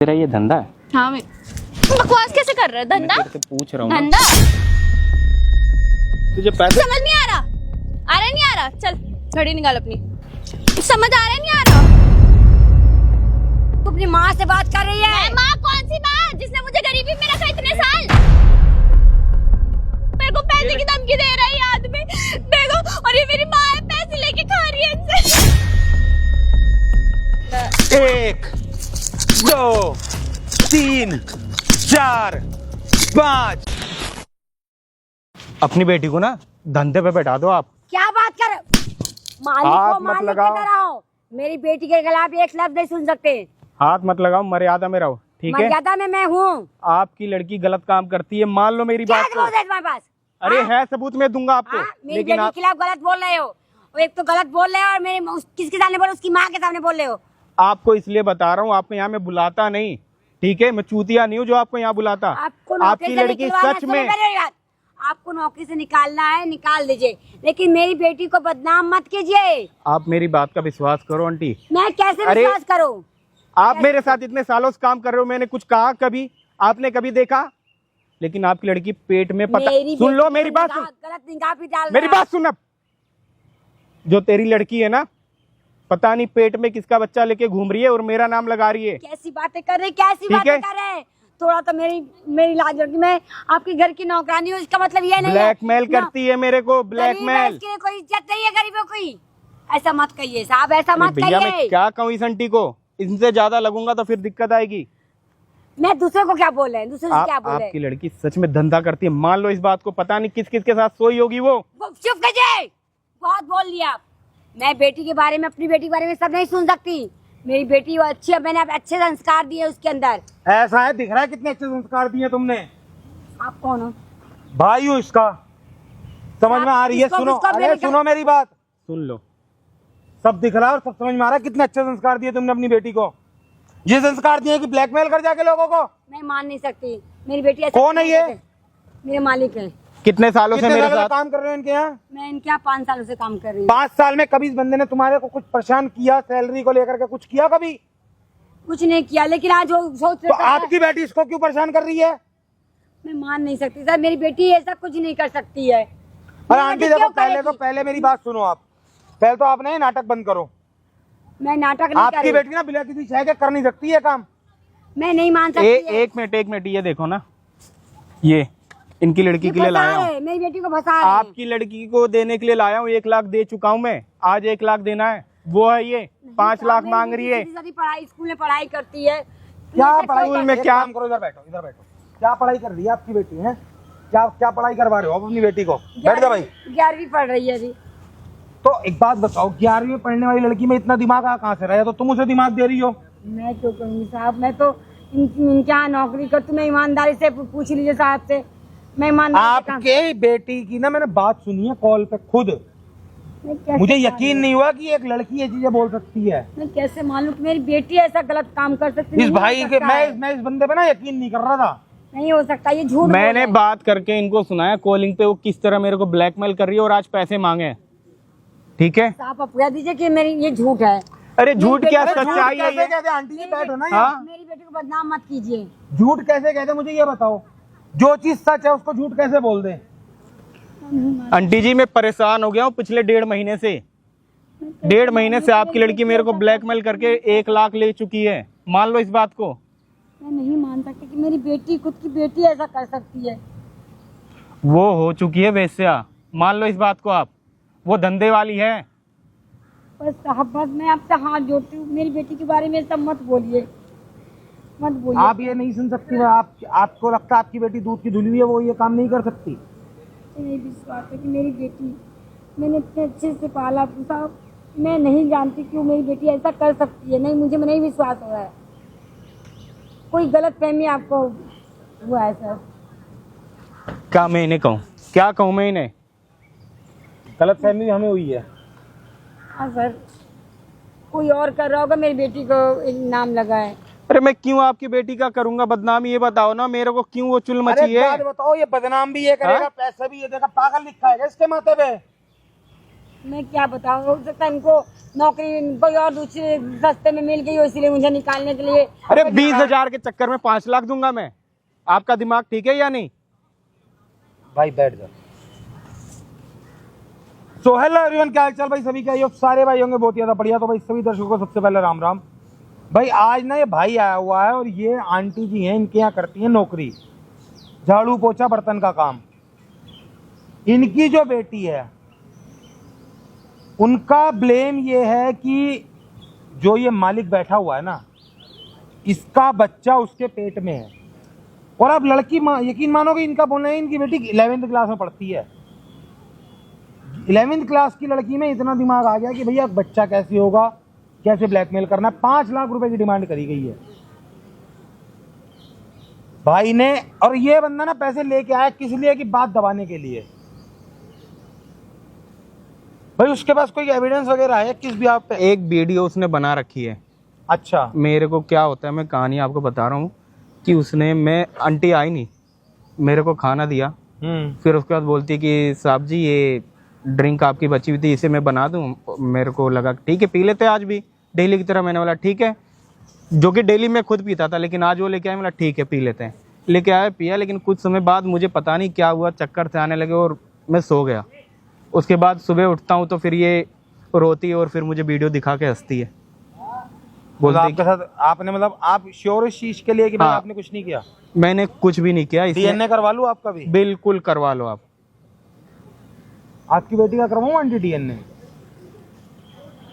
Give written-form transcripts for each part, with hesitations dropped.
तेरा ये धंधा है? हाँ मैं बकवास कैसे कर रहा है? धंधा मैं तेरे से पूछ रहा हूँ धंधा तुझे पैसे समझ नहीं आ रहा नहीं आ रहा। चल घड़ी निकाल अपनी। समझ आ रहा नहीं आ रहा? तू अपनी माँ से बात कर रही है? माँ कौन सी माँ जिसने मुझे गरीबी में रखा इतने साल? मेरे को पैसे की धमकी दे रहा है ये आदमी, देखो। और ये मेरी माँ है, पैसे लेके खा रही है इनसे। 1 2 3 4 5। अपनी बेटी को ना धंधे पे बैठा दो आप। क्या बात कर? मालिक हाथ को मत मालिक लगाओ। की तरह हो। मेरी बेटी के खिलाफ एक लफ्ज नहीं सुन सकते। हाथ मत लगाओ, मर्यादा में रहो, ठीक है? मर्यादा में मैं हूँ। आपकी लड़की गलत काम करती है, मान लो मेरी क्या बात को। सबूत है तुम्हारे पास? अरे है सबूत, मैं दूंगा आपको। मेरी लेकिन बेटी आप के खिलाफ गलत बोल रहे हो। और एक तो गलत बोल रहे हो और मेरे किसके सामने बोल रहे हो? उसकी माँ के सामने बोल रहे हो। आपको इसलिए बता रहा हूँ, आपको यहाँ मैं बुलाता नहीं, ठीक है? मैं चूतिया नहीं हूँ जो आपको यहाँ बुलाता। आपको आपकी लड़की सच में आपको नौकरी से निकालना है, निकाल दीजिए, लेकिन मेरी बेटी को बदनाम मत कीजिए। आप मेरी बात का विश्वास करो आंटी। मैं कैसे अरे, विश्वास करूं? आप मेरे साथ इतने सालों से काम कर रहे हो, मैंने कुछ कहा कभी? आपने कभी देखा? लेकिन आपकी लड़की पेट में पता, सुन लो मेरी बात सुन, गलत निगाह भी डाल मेरी रहा है। बात सुन। अब जो तेरी लड़की है ना, पता नहीं पेट में किसका बच्चा लेके घूम रही है और मेरा नाम लगा रही है। कैसी बातें कर रहे, कैसी ठीक बातें है? कर रहे? थोड़ा तो मेरी लाज रखी। मैं आपके घर की नौकरानी हूँ, इसका मतलब ये नहीं है। ब्लैकमेल करती है मेरे को, गरीब है, ब्लैकमेल। इसके लिए कोई इज्जत नहीं है गरीबों की। ऐसा मत कहिए साहब, ऐसा मत भैया मैं कहिए। क्या कहूँ इस आंटी को? इनसे ज्यादा लगूंगा तो फिर दिक्कत आएगी। मैं दूसरे को क्या बोल रहे हैं? दूसरे से क्या बोल रहे आपकी लड़की सच में धंधा करती है, मान लो इस बात को। पता नहीं किस किस के साथ सोई होगी वो। चुप कीजिए, बहुत बोल लिया आप। मैं बेटी के बारे में, अपनी बेटी के बारे में सब नहीं सुन सकती। मेरी बेटी वो अच्छी है, मैंने अच्छे संस्कार दिए उसके अंदर। ऐसा है, दिख रहा है कितने अच्छे संस्कार दिए तुमने। आप कौन हो? भाई हूँ इसका, समझ में आ रही है? किसको- सुनो, किसको अरे मेरे सुनो मेरी बात, सुन लो। सब दिख रहा है और सब समझ में आ रहा है कितने अच्छे संस्कार दिए तुमने अपनी बेटी को। ये संस्कार दिए कि ब्लैकमेल कर जाके लोगों को। मैं मान नहीं सकती। मेरी बेटी ऐसा कौन है नहीं ये? करती। मेरे मालिक है। कितने सालों से मेरे साथ काम कर रहे हो इनके यहाँ? मैं इनके यहाँ 5 सालों से काम कर रही हूँ। 5 साल में कभी इस बंदे ने तुम्हारे को कुछ परेशान किया? सैलरी को लेकर के कुछ किया कभी? कुछ नहीं किया, लेकिन आज वो सोच तो रहा है। आपकी बेटी इसको क्यों परेशान कर रही है? मैं मान नहीं सकती सर, मेरी बेटी ऐसा कुछ नहीं कर सकती है। अरे मेरी आंटी बेटी देखो, क्यों पहले मेरी बात सुनो आप। पहले तो आपने ये नाटक बंद करो। मैं नाटक नहीं कर आपकी रही। बेटी ना बिना किसी शय के कर नहीं सकती है काम। मैं नहीं मान सकती है। एक मिनट, ये देखो ना, ये इनकी लड़की ये के लिए फंसा लाया हूँ। है, मेरी बेटी को फंसा रहे हैं। आपकी लड़की को देने के लिए लाया हूँ। 1 लाख दे चुका हूँ मैं, आज 1 लाख देना है। वो है ये 5 लाख मेरी मांग बेटी रही है। सीधी-सादी पढ़ाई, स्कूल में पढ़ाई करती है। क्या ऐसा पढ़ाई क्यों में एक क्या- काम करो, इधर बैठो, इधर बैठो। क्या पढ़ाई कर रही है आपकी बेटी है? क्या क्या पढ़ाई करवा रहे हो आप अपनी बेटी को? बैठ जा भाई। 11वीं पढ़ रही है जी। तो एक बात बताओ, 11वीं में पढ़ने वाली लड़की में इतना दिमाग कहाँ से रहा? तो तुम उसे दिमाग दे रही हो। मैं क्यों करूँगी साहब? मैं तो इनके यहाँ नौकरी करती हूँ। मैं ईमानदारी से पूछ लीजिए साहब से। मैं ईमानदारी से काम- आपके बेटी की ना मैंने बात सुनी है कॉल पे खुद। मैं कैसे मुझे मानूं? यकीन नहीं हुआ कि एक लड़की ये चीजें बोल सकती है। मैं कैसे मालूम कि मेरी बेटी ऐसा गलत काम कर सकती? इस नहीं हो भाई के सकता है। मैं इस बंदे पे ना यकीन नहीं कर रहा था। नहीं हो सकता, ये झूठ बोल रहे मैंने हैं। बात करके इनको सुनाया कॉलिंग पे, वो किस तरह मेरे को ब्लैकमेल कर रही है और आज पैसे मांगे। ठीक है? आप कह दीजिए कि मेरी ये झूठ है। अरे झूठ क्या, अरे झूठ सच्चाई है कैसे ये। कहते? आंटी जी बैठो ना हाँ? यहाँ। मेरी बेटी को बदनाम मत कीजिए। झूठ कैसे कहते मुझे ये बताओ। जो चीज सच है उसको झूठ कैसे बोल दे? आंटी जी मैं परेशान हो गया हूँ पिछले 1.5 महीने से। 1.5 महीने से आपकी लड़की मेरे को ब्लैकमेल करके 1 लाख ले चुकी है, मान लो इस बात को। मैं नहीं मान सकती कि मेरी बेटी, खुद की बेटी ऐसा कर सकती है। वो हो चुकी है वेश्या, मान लो इस बात को आप। वो धंधे वाली है। बस साहब, बस मैं आपसे हाथ जोड़ती हूँ, मेरी बेटी के बारे में सब मत बोलिए, मत बोलिए। आप ये नहीं सुन सकती? आपको लगता है आपकी बेटी दूध की धुली हुई है, वो ये काम नहीं कर सकती? मुझे नहीं विश्वास है कि मेरी बेटी, मैंने इतने अच्छे से पाला साहब, मैं नहीं जानती क्यों मेरी बेटी ऐसा कर सकती है। नहीं, मुझे नहीं विश्वास हो रहा है। कोई गलत फहमी आपको हुआ है सर? क्या मैं इन्हें कहूँ, क्या कहूँ मैं इन्हें? गलत फहमी हमें हुई है। हाँ सर, कोई और कर रहा होगा, मेरी बेटी को नाम लगा है। अरे मैं क्यों आपकी बेटी का करूंगा बदनामी? ये बताओ ना मेरे को, क्यों वो चुल अरे मची एक है? बात बताओ, ये बदनाम भी ये करेगा, हाँ? पैसा भी ये देगा? पागल लिखा है इसके माथे पे? मैं क्या बताऊँ, हो सकता है इनको नौकरी कोई और दूसरे रास्ते में मिल गई हो, इसलिए मुझे निकालने के लिए। अरे 20,000 के चक्कर में 5 लाख दूंगा मैं? आपका दिमाग ठीक है या नहीं? भाई बैठ जा। सो हेलो एवरीवन, क्या हाल चाल भाई सभी का? ये सारे भाई होंगे बहुत ज्यादा बढ़िया। तो भाई सभी दर्शकों को सबसे पहले राम राम। भाई आज ना ये भाई आया हुआ है और ये आंटी जी हैं, इनके यहाँ करती हैं नौकरी, झाड़ू पोछा बर्तन का काम। इनकी जो बेटी है उनका ब्लेम ये है कि जो ये मालिक बैठा हुआ है ना, इसका बच्चा उसके पेट में है। और अब लड़की यकीन मानोगे, इनका बोलना है इनकी बेटी 11वीं क्लास में पढ़ती है। 11वीं क्लास की लड़की में इतना दिमाग आ गया कि भैया बच्चा कैसे होगा, कैसे ब्लैकमेल करना है। 5 लाख रुपए की डिमांड करी गई है भाई ने। और ये बंदा ना पैसे लेके आया किस लिए? कि बात दबाने के लिए। भाई उसके पास कोई एविडेंस वगैरह है किस भी आप पे? एक वीडियो उसने बना रखी है। अच्छा, मेरे को क्या होता है, मैं कहानी आपको बता रहा हूँ कि उसने, मैं आंटी आई नहीं, मेरे को खाना दिया, फिर उसके बाद बोलती कि साहब जी ये ड्रिंक आपकी बची हुई थी, इसे मैं बना दूं। मेरे को लगा ठीक है पी लेते आज भी डेली की तरह। मैंने बोला ठीक है, जो कि डेली मैं खुद पीता था, लेकिन आज वो लेके आए, बोला ठीक है पी लेते हैं। लेके आया, पिया, लेकिन कुछ समय बाद मुझे पता नहीं क्या हुआ, चक्कर से आने लगे और मैं सो गया। उसके बाद सुबह उठता हूँ तो फिर ये रोती है और फिर मुझे वीडियो दिखा के हंसती है। बोलते आपके साथ आपने, मतलब आप श्योर इस चीज के लिए कि भाई हाँ, आपने कुछ नहीं किया? मैंने कुछ भी नहीं किया। डीएनए करवा लूं आपका भी? बिल्कुल करवा लो आप। आपकी बेटी का करवाऊं आंटी डीएनए?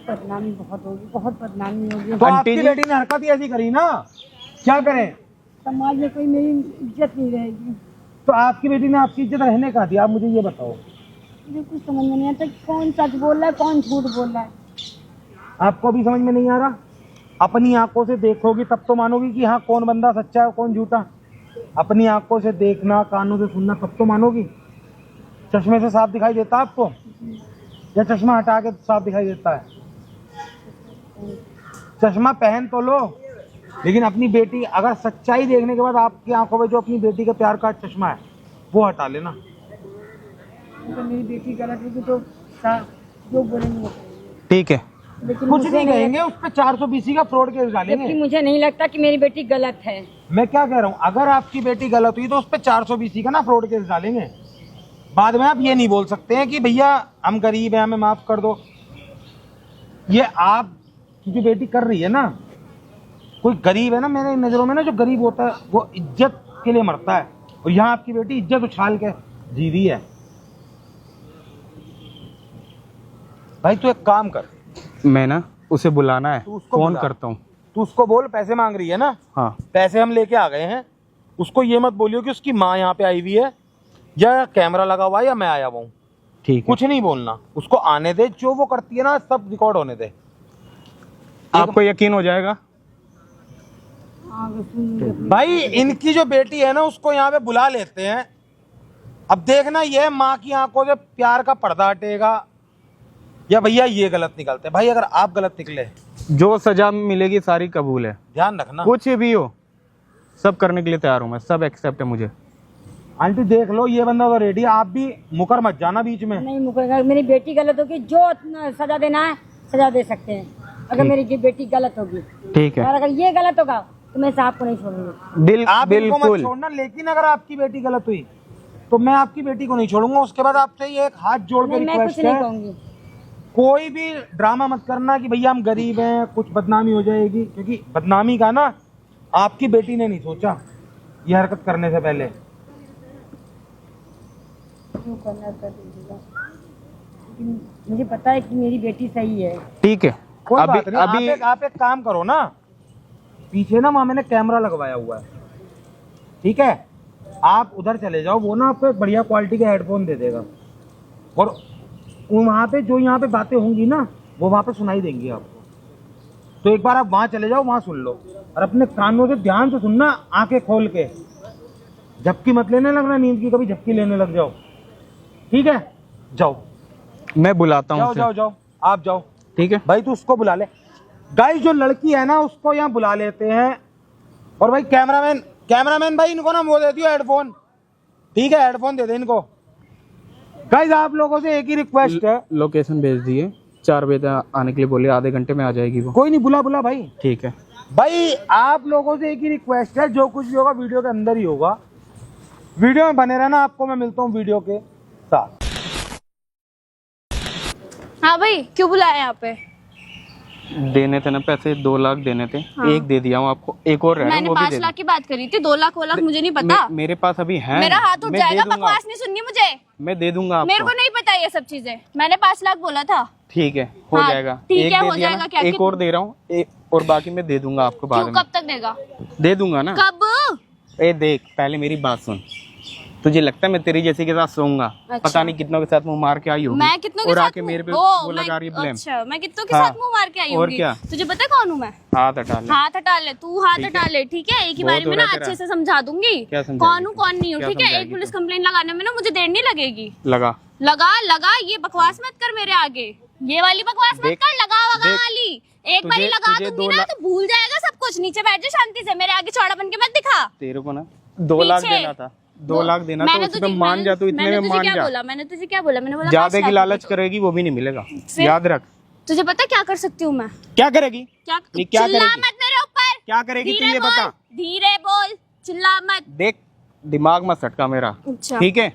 बदनामी बहुत होगी, बहुत बदनामी होगी। तो आंटी आपकी जी- बेटी ने हरकत ही ऐसी करी ना, क्या करें? समाज में कोई मेरी इज्जत नहीं रहेगी। तो आपकी बेटी ने आपकी इज्जत रहने का दिया? आप मुझे ये बताओ। मुझे कुछ समझ में नहीं आता कि कौन सच बोल रहा है, कौन झूठ बोल रहा है। आपको भी समझ में नहीं आ रहा? अपनी आंखों से देखोगी तब तो मानोगी कि हाँ कौन बंदा सच्चा है कौन झूठा। अपनी आंखों से देखना, कानों से सुनना, तब तो मानोगी। चश्मे से साफ दिखाई देता आपको, या चश्मा हटा के साफ दिखाई देता है? चश्मा पहन तो लो, लेकिन अपनी बेटी, अगर सच्चाई देखने के बाद आपकी आंखों में जो अपनी बेटी का प्यार का चश्मा है वो हटा लेना। तो मेरी बेटी गलत होगी तो जो बोलेंगे वो करेंगे। ठीक है, लेकिन कुछ मुझे नहीं कहेंगे, उस पर 420 का फ्रॉड केस जबकि डालेंगे। मुझे नहीं लगता कि मेरी बेटी गलत है। मैं क्या कह रहा हूँ, अगर आपकी बेटी गलत हुई तो उस पर 420 का ना फ्रॉड केस डालेंगे। बाद में आप ये नहीं बोल सकते हैं कि भैया हम गरीब हैं हमें माफ कर दो। ये आप की बेटी कर रही है ना, कोई गरीब है ना, मेरे नजरों में ना जो गरीब होता है वो इज्जत के लिए मरता है, और यहाँ आपकी बेटी इज्जत उछाल के जी रही है। भाई तू एक काम कर, मैं ना उसे बुलाना है, तू उसको फोन बुला। करता हूँ। तू उसको बोल पैसे मांग रही है ना, हाँ पैसे हम लेके आ गए हैं। उसको ये मत बोलियो कि उसकी माँ यहाँ पे आई हुई है या कैमरा लगा हुआ है या मैं आया हुआ हूँ। ठीक है, कुछ नहीं बोलना, उसको आने दे, जो वो करती है ना सब रिकॉर्ड होने दे। आपको यकीन हो जाएगा। आगे सुन भाई इनकी जो बेटी है ना उसको यहाँ पे बुला लेते हैं। अब देखना ये माँ की आंखों से प्यार का पर्दा हटेगा या भैया ये गलत निकलते हैं। भाई अगर आप गलत निकले, जो सजा मिलेगी सारी कबूल है, ध्यान रखना। कुछ भी हो सब करने के लिए तैयार हूँ मैं, सब एक्सेप्ट है मुझे। आंटी देख लो ये बंदा तो रेडी है, आप भी मुकर मत जाना बीच में। नहीं मुकरेगा। मेरी बेटी गलत होगी, जो सजा देना है सजा दे सकते हैं, अगर ठीक। मेरी बेटी गलत होगी। ठीक है, और अगर ये गलत होगा तो मैं साहब को नहीं छोड़ूंगी। आप इनको मत बिल्कुल। छोड़ना, लेकिन अगर आपकी बेटी गलत हुई तो मैं आपकी बेटी को नहीं छोड़ूंगा। उसके बाद आपसे ये एक हाथ जोड़ के नहीं, मैं रिक्वेस्ट कुछ नहीं है, कहूंगी। कोई भी ड्रामा मत करना कि भैया हम गरीब हैं, कुछ बदनामी हो जाएगी, क्योंकि बदनामी का ना आपकी बेटी ने नहीं सोचा ये हरकत करने से पहले। जो करना कर दीजिएगा, लेकिन मुझे पता है कि मेरी बेटी सही है। ठीक है, कोई अभी बात नहीं, अभी आप एक काम करो ना, पीछे ना वहाँ मैंने कैमरा लगवाया हुआ है, ठीक है? आप उधर चले जाओ, वो ना आपको एक बढ़िया क्वालिटी के हेडफोन दे देगा, और वहाँ पे जो यहाँ पे बातें होंगी ना वो वहाँ पे सुनाई देंगी आपको। तो एक बार आप वहाँ चले जाओ, वहाँ सुन लो, और अपने कानों से ध्यान से सुनना, आंखें खोल के। झपकी मत लेने लगना, नींद की कभी झपकी लेने लग जाओ, ठीक है? जाओ मैं बुलाता हूँ जाओ उसे। जाओ जाओ, आप जाओ। ठीक है, भाई तू उसको बुला ले। गाइस जो लड़की है ना उसको यहाँ बुला लेते हैं। और भाई कैमरामैन भाई इनको ना वो दे दियो हेडफोन, ठीक है? हेडफोन दे दे इनको। गाइस आप लोगों से एक ही रिक्वेस्ट है, लोकेशन भेज दिए, 4 बजे तक आने के लिए बोले, आधे घंटे में आ जाएगी वो। कोई नहीं, बुला भाई। ठीक है भाई आप लोगों से एक ही रिक्वेस्ट है, जो कुछ भी होगा वीडियो के अंदर ही होगा, वीडियो में बने रहना। आपको मैं मिलता हूँ वीडियो के साथ। हाँ भाई, क्यों बुलाया यहाँ पे? देने थे ना पैसे, 2 लाख देने थे। हाँ। एक दे दिया हूँ आपको, एक और रह रहा है, मैंने वो भी 5 दे लाख की बात करी थी, 2 लाख वो लाख मुझे नहीं पता। मेरे पास अभी है, मेरा हाथ उठ जाएगा, बकवास नहीं सुननी मुझे। मैं दे दूंगा आपको। मेरे को नहीं पता ये सब चीजें, मैंने 5 लाख बोला था। ठीक है, हो हाँ, जाएगा। ठीक है, हो जाएगा। क्या एक और दे रहा हूँ, और बाकी मैं दे दूंगा आपको बाद में। कब तक देगा? दे दूंगा ना। कब? ए देख, पहले मेरी बात सुन। तुझे लगता है मैं तेरी जैसी के साथ सोऊंगा? अच्छा। पता नहीं कितनों के साथ मुंह मार के आई होगी। मैं कितनों के और साथ आके मेरे पे वो लगा रही है ब्लेम। अच्छा, मैं कितनों के हाँ। साथ मुंह मार के आई और होंगी? क्या? तुझे पता है कौन हूँ मैं? हाथ हटा ले। हाथ हटा ले, तू हाथ हटा ले, ठीक है? एक ही बहुत बारी हो में ना रहा है अच्छे तेरा। से समझा दूंगी क्या समझाएगी? कौन हूँ कौन नहीं हूँ, क्या ठीक है? एक समझाएगी पुलिस तो? कंप्लेंट लगाने में ना मुझे देर नहीं लगेगी। लगा लगा, ये बकवास मत कर मेरे आगे, ये वाली बकवास मत देख, कर, लगा देख, वाली। एक बारी लगा तुझे दूंगी 2 ना लाख तो भूल जाएगा सब कुछ। नीचे बैठ जा शांति से, मेरे आगे चौड़ा बन के मत दिखा। तेरे को ना 2 लाख पीछे। देना था, 2 लाख देना तो उसमें मान जा, तो इतने में मान जा। मैंने तुझे क्या बोला? मैंने बोला ज्यादा 5 की लाख लालच रुपए। करेगी वो भी नहीं मिलेगा, फिर? याद रख। तुझे पता क्या कर सकती हूँ मैं? क्या करेगी? क्या क्या चिल्ला करेगी? मत मेरे ऊपर। क्या करेगी तू धीरे ये बोल, बता। धीरे बोल, चिल्ला मत। देख, दिमाग मत सटका मेरा, अच्छा। ठीक है?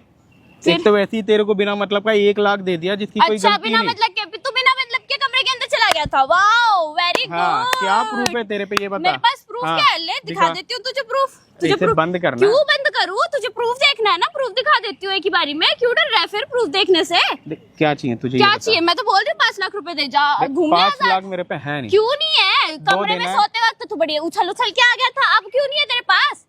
फिर? एक तो वैसे ही तेरे को बिना मतलब का 1 लाख दे दिया, जिसकी कोई अच्छा, गलती बिना नहीं। मतलब के तू बिना मतलब के कमरे के अंदर चला गया था। Wow, very good. हाँ, क्या प्रूफ है तेरे पे ये बता। मेरे पास प्रूफ हाँ, क्या है? ले दिखा देती हूँ तुझे प्रूफ। तुझे इसे proof- बंद करना। क्यों बंद करूँ? तुझे प्रूफ देखना है ना, प्रूफ दिखा देती हूँ एक ही बारी में। क्यों डर रहा है फिर प्रूफ देखने से? क्या चाहिए तुझे? क्या चाहिए? मैं तो बोल रही हूँ 5 लाख रुपए दे जा, घूमने 5 लाख मेरे पे है नहीं। क्यों नहीं है? कमरे में देना है। सोते वक्त तो बढ़िया उछल के आ गया था, अब क्यों नहीं है तेरे पास?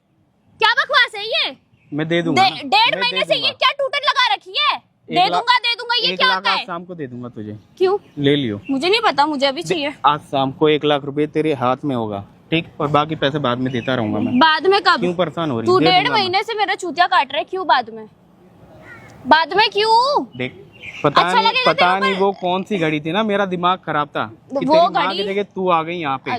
क्या बकवास है ये? मैं दे दूंगा ना, 1.5 मैं महीने दे से दूंगा। ये क्या टूटर लगा रखी है? दे दूंगा ये 1 क्या लाख होता आज है? शाम को दे दूंगा तुझे, क्यों? ले लियो। मुझे नहीं पता, मुझे अभी चाहिए। आज शाम को 1 लाख रुपए तेरे हाथ में होगा, ठीक? और बाकी पैसे बाद में देता रहूंगा मैं। बाद में कब? क्यों परेशान हो रही? तू दे 1.5 दूंगा मैं। महीने से मेरा चूतिया काट रहा है, क्यों बाद में? बाद में क्यों? देख, पता अच्छा नहीं लगेगा तेरे नहीं ऊपर? वो कौन सी घड़ी थी ना, मेरा दिमाग खराब था कि वो तेरी माँ घड़ी? की जगह तू आ गई यहाँ पे।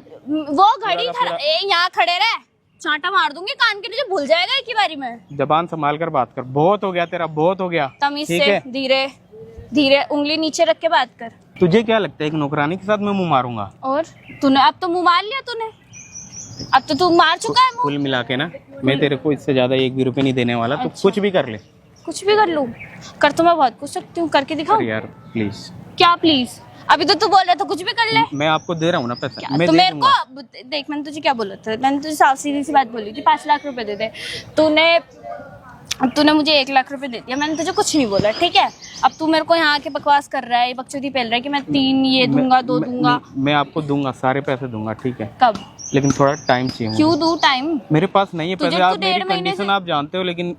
वो घड़ी यहाँ खड़े रहे, चांटा मार दूंगी कान के नीचे, भूल जाएगा एक ही बारी में। जबान संभाल कर बात कर, बहुत हो गया तेरा, बहुत हो गया। तमीज ठीक से है? धीरे धीरे उंगली नीचे रख के बात कर। तुझे क्या लगता है एक नौकरानी के साथ मैं मुंह मारूंगा? और तूने अब तो मुंह मार लिया तूने, अब तो तू मार चुका है मुंह। कुल मिला के ना मैं तेरे को इससे ज्यादा 1 भी रुपए नहीं देने वाला। तो अच्छा। कुछ भी कर ले। कुछ भी कर लूं? कर तो मैं बहुत कुछ सकती हूँ, करके दिखाऊं? अरे यार प्लीज, क्या प्लीज? अभी तो तू बोल रहा था कुछ भी कर ले। मैं आपको दे रहा हूँ ना पैसा, क्या? मैं तो दे मेरे दूंगा। को देख, मैंने तुझे क्या बोला था? मैंने तुझे साफ सीधी सी बात बोली थी, 5 लाख रुपए दे दे। तूने मुझे 1 लाख रुपए दे दिया, मैंने तुझे कुछ नहीं बोला, ठीक है? अब तू मेरे को यहाँ के बकवास कर रहा है, बकचोदी फैल रहा है कि मैं 3 ये दूंगा, 2 दूंगा। मैं आपको दूंगा, सारे पैसे दूंगा, ठीक है? कब? लेकिन थोड़ा टाइम चाहिए मुझे। क्यों दूं टाइम? मेरे पास नहीं है तुझे पैसे। तो आप मेरी 1.5 महीने कंडीशन से- आप जानते हो, लेकिन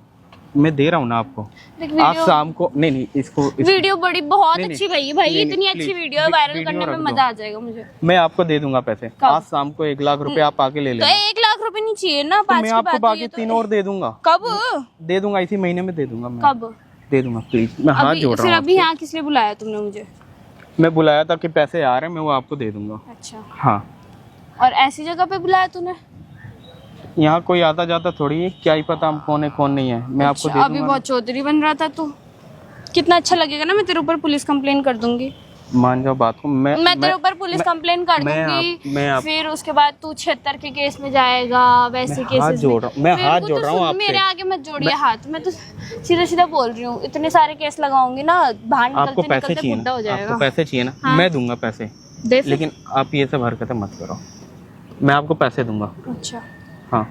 मैं दे रहा हूँ ना आपको। देख, आज वीडियो शाम को नहीं इसको वीडियो बड़ी बहुत नहीं, अच्छी नहीं, भाई, नहीं, इतनी नहीं, अच्छी please, वीडियो वायरल वीडियो करने में रख दो। मजा आ जाएगा मुझे। मैं आपको दे दूंगा पैसे। कब? आज शाम को 1 लाख रुपए आप आके ले तो लेना। 1 लाख रुपए नहीं चाहिए ना, तो 5 मैं की आपको बात बाकी हुई है तो 3 और दे दूंगा। कब? दे दूंगा, इसी महीने में दे दूंगा मैं। कब? दे दूंगा प्लीज, मैं हाथ अभी जोड़ फिर रहा अभी हूँ। यहाँ किस लिए बुलाया तुमने मुझे? मैं बुलाया था कि पैसे आ रहे हैं, मैं वो आपको दे दूंगा। अच्छा, हाँ, और ऐसी जगह पे बुलाया तूने? यहाँ कोई आता जाता थोड़ी है, क्या ही पता हम कौन है कौन नहीं है। मैं आपको अच्छा, दे अभी दूंगा। बहुत चौधरी बन रहा था तू। कितना अच्छा लगेगा ना, मैं तेरे ऊपर पुलिस कंप्लेन कर दूंगी। मान जाओ बात को। मैं तेरे ऊपर पुलिस कंप्लेन कर दूंगी। फिर उसके बाद तू 76 के केस में जाएगा, वैसे हाथ केसेस जोड़ रहा हूँ, मैं हाथ जोड़ रहा हूँ आपसे। मेरे आगे मत जोड़िए हाथ, मैं तो सीधा सीधा बोल रही हूँ। इतने सारे केस लगाऊंगी ना, बाहर आपको निकलते पैसे निकलते चाहिए बुड्ढा हो ना, जाएगा। आपको पैसे चाहिए ना, हाँ। मैं दूंगा पैसे। दे फिर। लेकिन आप ये सब हरकतें मत करो, मैं आपको पैसे दूंगा। अच्छा, हाँ,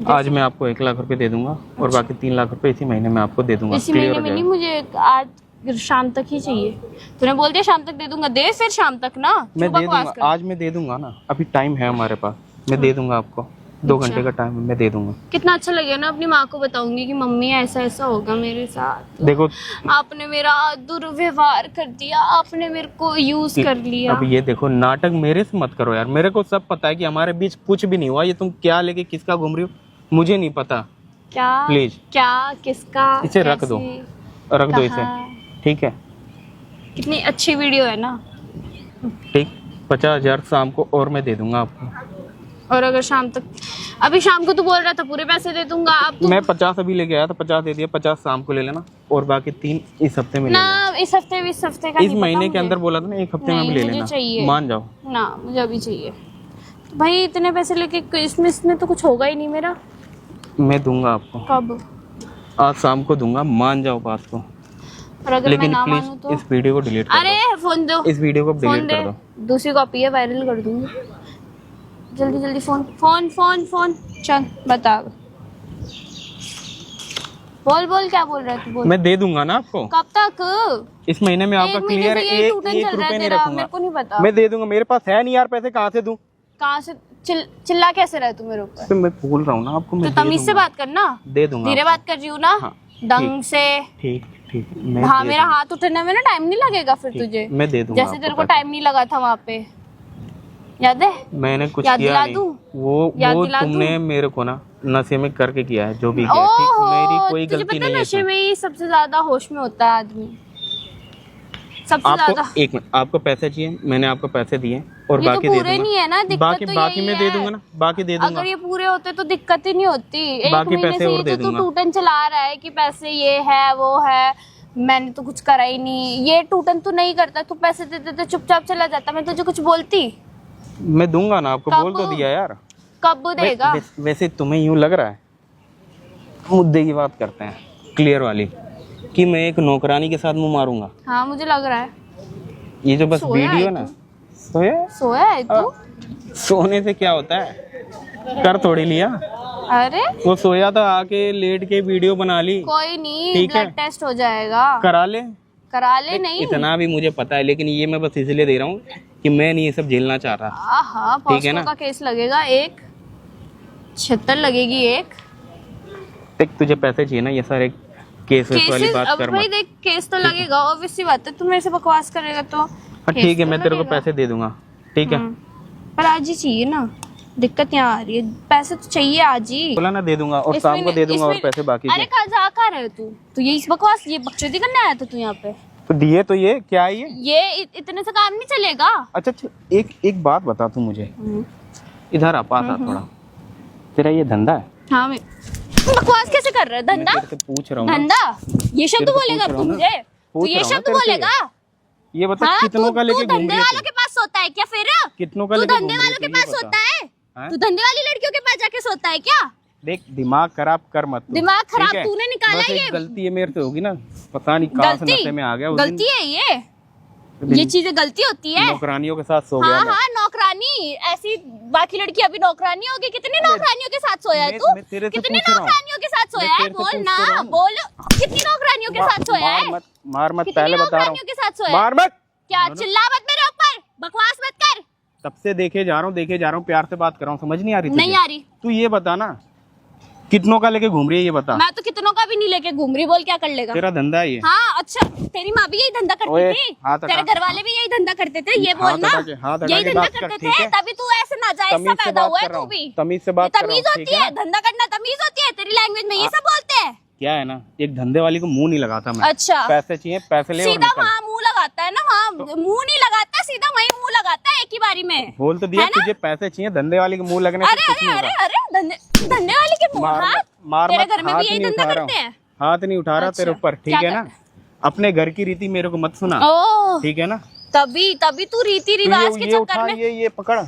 आज मैं आपको 1 लाख रुपए दे दूंगा और बाकी 3 लाख रुपए इसी महीने में आपको दे दूंगा। इसी क्लियर महीने हो में नहीं, जाएगा? मुझे आज शाम तक ही चाहिए। तूने बोल दिया शाम तक दे दूंगा, दे फिर शाम तक ना। मैं क्यों दे बकवास दूंगा, कर? आज मैं दे दूंगा ना, अभी टाइम है हमारे पास, मैं दे दूंगा आपको। 2 घंटे का टाइम है, मैं दे दूंगा। कितना अच्छा लगेगा ना, अपनी माँ को बताऊंगी कि मम्मी ऐसा ऐसा होगा मेरे साथ, देखो आपने मेरा दुर्व्यवहार कर दिया, आपने मेरे को यूज कर लिया। अब ये देखो, नाटक मेरे से मत करो यार। मेरे को सब पता है कि हमारे बीच कुछ भी नहीं हुआ। ये तुम क्या लेके किसका घूम रही हो मुझे नहीं पता। क्या? प्लीज क्या? किसका? इसे रख दो, कैसे? रख दो इसे, कहाँ? ठीक है? कितनी अच्छी वीडियो है ना। ठीक, 50,000 शाम को और मैं दे दूंगा आपको। और अगर शाम तक, अभी शाम को तू बोल रहा था पूरे पैसे दे दूंगा, अब तू मैं 50 अभी लेके आया था, 50 दे दिया, 50 शाम को ले लेना और बाकी 3 इस हफ्ते में ले लेना। ना इस हफ्ते का इस नहीं पता महीने के मुझे। अंदर बोला था ना, 1 हफ्ते में नहीं, भी ले मुझे लेना, चाहिए। मान जाओ। ना मुझे अभी चाहिए तो भाई, इतने पैसे लेके इसमें तो कुछ होगा ही नहीं मेरा। मैं दूंगा आपको, कब? आज शाम को दूंगा, मान जाओ बात को। और अगर मैं लेकिन ना मानूं प्लीज तो? इस वीडियो को डिलीट कर अरे फोन दो, दो, इस वीडियो को फोन डिलीट दे, कर दो। दूसरी कॉपी है, वायरल कर दूंगी। जल्दी जल्दी फोन फोन फोन फोन, चल बता, बोल बोल, क्या बोल रहा है तू, बोल। मैं दे दूंगा ना आपको, कब तक? इस महीने में आपका एक महीने क्लियर से यही एक टूटन एक चल रहा है रुपए नहीं तेरा, रखूंगा। मेरे को नहीं पता। मैं दे दूंगा, मेरे पास है नहीं यार पैसे, कहाँ से दूं? कहाँ से चिल्ला कैसे रहा है तू मेरे ऊपर? तो मैं बोल रहा हूँ ना आपको, तो मैं दे तमीज से दूंगा। बात करना, दे दूंगा धीरे आपको। बात कर रही हूँ ना, हाँ, ढंग से। ठीक ठीक, मैं हाँ, दे मेरा दूंगा। हाथ उठने में ना टाइम नहीं लगेगा फिर ठीक, तुझे, मैं दे दूंगा जैसे आपको तेरे को पैसे। टाइम नहीं लगा था वहाँ पे, याद है? मैंने कुछ याद किया दिला नहीं, दूं? वो याद दिला तुमने मेरे को ना नशे में करके किया है, जो भी किया है, ठीक? मेरी ओहो, कोई तुझे गलती पता है नहीं है नशे इसमें। में ही सबसे ज्यादा होश में होता है आदमी, सबसे ज्यादा। आपको एक मिनट, आपको पैसे चाहिए, मैंने आपको पैसे दिए और ये तो बाकी दे पूरे नहीं है ना, दूंगा। दिक्कत बाकी तो बाकी यही मैं दे है। दूंगा ना, बाकी दे दूंगा। अगर ये पूरे होते तो दिक्कत ही नहीं होती। एक बाकी महीने पैसे से और ये दे तो तू दूंगा। टूटन चला रहा है कि पैसे ये है वो है, मैंने तो कुछ करा ही नहीं। ये टूटन तू नहीं करता, तू पैसे दे देते चुपचाप चला जाता, मैं तुझे कुछ बोलती? मैं दूंगा ना आपको, कब? बोल तो दिया यार। कब देगा? वैसे तुम्हें यूं लग रहा है, मुद्दे की बात करते हैं क्लियर वाली, कि मैं एक नौकरानी के साथ मुंह मारूंगा। हाँ मुझे लग रहा है। ये जो बस सोया वीडियो है ना, तू? सोया सोया है तू? सोने से क्या होता है, कर थोड़ी लिया। अरे वो सोया था, आके लेट के वीडियो बना ली, कोई नहीं, ठीक है। ब्लड टेस्ट हो जाएगा, करा ले। करा ले। नहीं इतना भी मुझे पता है, लेकिन ये मैं बस इसलिए दे रहा हूँ कि मैं नहीं ये सब झेलना चाह रहा। हाँ, ठीक है ना? पॉस्को का केस लगेगा, एक 76 लगेगी एक। देख तुझे पैसे चाहिए ना, ये सारे केस वाली केसेस बात अब कर भाई मत। देख, केस तो लगेगा, ऑब्वियस सी बात है। तू मेरे से बकवास करेगा तो हाँ केस ठीक है, तो मैं तेरे को लगेगा। पैसे दे दूंगा, ठीक है। पर आज ही चाहिए ना, दिक्कत यहाँ आ रही है, पैसे तो चाहिए आज ही। बोला ना दे दूंगा, और इसमें शाम को दे दूंगा और इसमें- पैसे बाकी अरे के। कहाँ रहे तू ये इस बकवास, ये बकचोदी करने आया था तू यहाँ पे? तो दिए तो ये क्या है ये? इतने से काम नहीं चलेगा। अच्छा अच्छा, एक बात बता तू मुझे, इधर आ, पास आ थोड़ा। तेरा ये धंधा है? हाँ, मैं बकवास कैसे कर रहा है? मैं धंधा? तेरे से पूछ रहा हूँ ना। धंधा ये शब्द तेरे से बोलेगा पूछ रहा तू हूँ ना। मुझे? तू पूछ ये रहा हूँ ना शब्द तेरे से। बोलेगा? ये बता हाँ, कितनों का तू लेके घूम धंधे रही वालों है के पास सोता है क्या फिर? कितनों का तू लेके धंधे घूम रही वालों है, के ये पास बता। सोता है? हाँ? तू धंधे वाली लड़कियों के पास जाके सोता है क्या? देख दिमाग खराब कर मत तू, दिमाग खराब ठीक है? तूने निकाला बस एक ये। गलती है मेरे से होगी ना, पता नहीं कहाँ से नशे में आ गया उस दिन। गलती है ये दिन चीजें गलती होती है। नौकरानियों के साथ सो गया हाँ मैं। हाँ, नौकरानी ऐसी, बाकी लड़की अभी नौकरानी होगी। कितनी नौकरानियों के साथ सोया है मैं- तू? मैं तेरे से कितनी पूछ रहा हूँ। नौकरानियों के साथ सोया है? तेरे से बोल पूछ ना, तो रहा हूँ। बोल। कितनी नौकरानियों के साथ सोया है? मार मत, कितनी पहले बता रहा नौकरानियों के साथ हूँ, सोया है? मार मत। क्या चिल्ला मत मेरे ऊपर, बकवास मत कर। तब से देखे जा रहा हूँ, प्यार से बात कर रहा हूँ, समझ नहीं आ रही नहीं तुझे? आ रही। तू ये बता ना, कितनों का लेके घूम रही है ये बता। मैं तो कितनों का भी नहीं लेके घूम रही, बोल क्या कर लेगा? तेरा धंधा है ये? हाँ अच्छा, तेरी माँ भी यही धंधा करती ओए, थी, हाथ हटा। तेरे घर वाले भी यही धंधा करते थे, ये हाथ बोलना। हटा के, हाथ हटा यही के धंधा बात कर, करते ठीक थे, है? तभी तू ऐसे नाजायज सा तमीज से पैदा बात हुआ है कर रहा तू हूँ, भी। तमीज से बात कर रहा हूँ, तमीज ठीक होती है, है? धंधा करना तमीज होती है तेरी लैंग्वेज में, ये सब बोलते हैं। क्या है ना, एक धंधे वाली को मुंह नहीं लगाता मैं। अच्छा, पैसे चाहिए, पैसे ले और सीधा निकल। वहाँ मुंह लगाता है ना, वहाँ मुंह नहीं लगाता, सीधा वहीं मुंह लगाता है एक ही बारी में। बोल तो दिया, है ना? तुझे पैसे चाहिए, धंधे वाली के मुंह लगने से अरे कुछ अरे नहीं अरे होगा। अरे, धंधे वाले के मुंह, मार हाथ? मत, मार तेरे मत, घर में हाथ भी यही नहीं धंधा उठा रहा करते हूँ, हैं? हाथ नहीं उठा रहा तेरे अच्छा, ऊपर, ठीक क्या है ना? अपने घर की रीति मेरे को मत सुना, ओह, ठीक है ना? तभी तू रीति रिवाज के ये चक्कर उठा, में ये पकड़।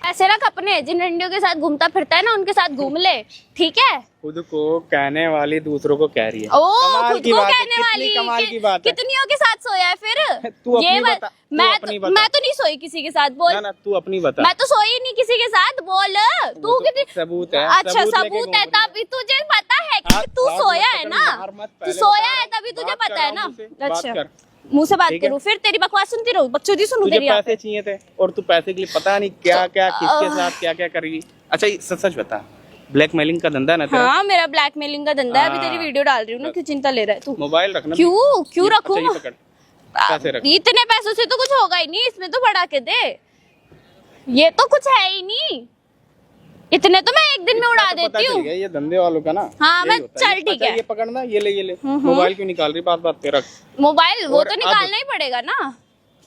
ऐसे रख अपने, जिन रंडियों के साथ घूमता फिरता है ना, उनके साथ घूम ले, ठीक है? खुद को कहने वाली दूसरों को कह रही है। ओ, कमाल खुद की को बात है, कहने कितनी वाली कमाल की बात है। कितनियों के साथ सोया है फिर? तू अपनी ये बता, तू मैं अपनी तो बता। मैं तो नहीं सोई किसी के साथ, बोल। ना तू अपनी बता। मैं तो सोई नहीं किसी के साथ, बोल। तू वो तो कितनी सबूत है, अच्छा सबूत लेके सबूत घूम है, रही है। तभी तुझे पता है कि हाथ- तू हाथ सोया मत है पकड़, ना, मार मत, तू पहले सोया बता है रहा तभी हूँ। तुझे बात पता कर है रहा ना। हूँ मुझसे, बात अच्छा, कर। मुंह से बात ठीक है? करूँ फिर? तेरी बकवास सुनती रहूं, बकचोदी सुनू तुझे तेरी यहाँ पैसे पे? चाहिए थे और तू पैसे के लिए पता नहीं क्या क्या किसके साथ क्या क्या करेगी। अच्छा ये सच सच बता, ब्लैकमेलिंग का धंधा ना तेरा? हाँ, मेरा ब्लैकमेलिंग का धंधा है, अभी तेरी हाँ। वीडियो डाल रही हूँ ना, क्यों चिंता ले रहा है तू? मोबाइल रखना। क्यों रखूं? अच्छा, ये पकड़, पैसे रख। इतने पैसों से तो कुछ होगा ही नहीं, इसमें तो बढ़ा के दे, ये तो कुछ है ही नहीं, इतने तो मैं एक दिन में उड़ा इतना तो पता देती चल हूँ। गया, ये धंधे वालों का ना। हाँ, यही मैं होता चल ये। ठीक अच्छा, है। ये पकड़ना, ये ले मोबाइल क्यों निकाल रही, बात बात पे रख। मोबाइल वो और तो अब- निकालना ही पड़ेगा ना,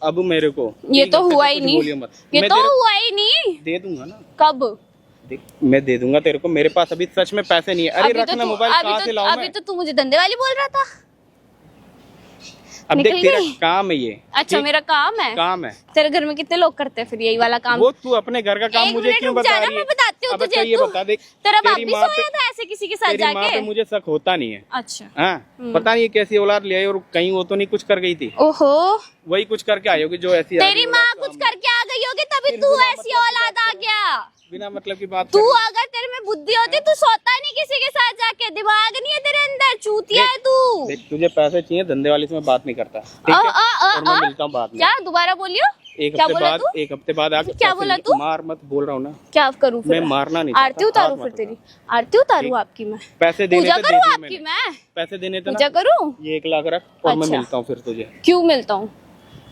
अब मेरे को ये एक तो हफ्ते हुआ तक ही कुछ नहीं, बोलियो मत। ये मैं तो तेरे को हुआ ही नहीं। दे दूंगा ना, कब? देख, मैं दे दूंगा तेरे को, मेरे पास अभी सच में पैसे नहीं है। अरे रखना मोबाइल, कहाँ से लाऊं अभी मैं? तो तू मुझे धंधे वाली बोल रहा था। अब देख निकल तेरा गई? काम है ये। अच्छा ठीक? मेरा काम है। काम है। तेरे घर में कितने लोग करते हैं फिर यही वाला काम? वो तू अपने घर का काम एक मुझे मिनट क्यों रुक बता जाना, रही है? मैं बताती हूँ अब तुझे। अच्छा ये तू- बता, देख तेरा बाप तेरी भी माँ सोया पे- था ऐसे किसी के साथ तेरी माँ जाके? पे मुझे शक होता नहीं है। अच्छा। हाँ, पता नहीं ये कैसी औलाद ले आई, और कहीं वो तो नहीं कुछ कर गई थी, ओहो, वही कुछ करके आई होगी जो ऐसी आ तेरी गई माँ औलाद कुछ सामने। करके आ गई होगी तभी फिर तू बिना ऐसी मतलब की औलाद बात आ कर। गया। बिना मतलब की बात तू कर रही है। अगर तेरे में बुद्धि होती तू सोता नहीं किसी के साथ जाके। दिमाग नहीं है तेरे अंदर, चूतिया है तू। देख तुझे पैसे चाहिए, धंधे वाली से मैं बात नहीं करता, ठीक है? और मैं मिलता हूँ बाद में। क्या दोबारा बोलियो? एक क्या हफ्ते बोला बाद, तू? एक हफ्ते बाद आके क्या पैसे बोला ले- तू? मार मत बोल रहा हूँ ना। क्या करूँ फिर? मैं मारना नहीं आरती चाहता, उतारू हाथ फिर मत तेरी? उठा। आरती उतारू ठीक। आपकी मैं? पैसे देने पूजा थे, दे करूँ दिए आपकी मैंने। मैं? पैसे देने थे ना, पूजा करूँ? ये 1 लाख रख और मैं अच्छा। मिलता हूँ फिर तुझे। क्यों मिलता हूँ?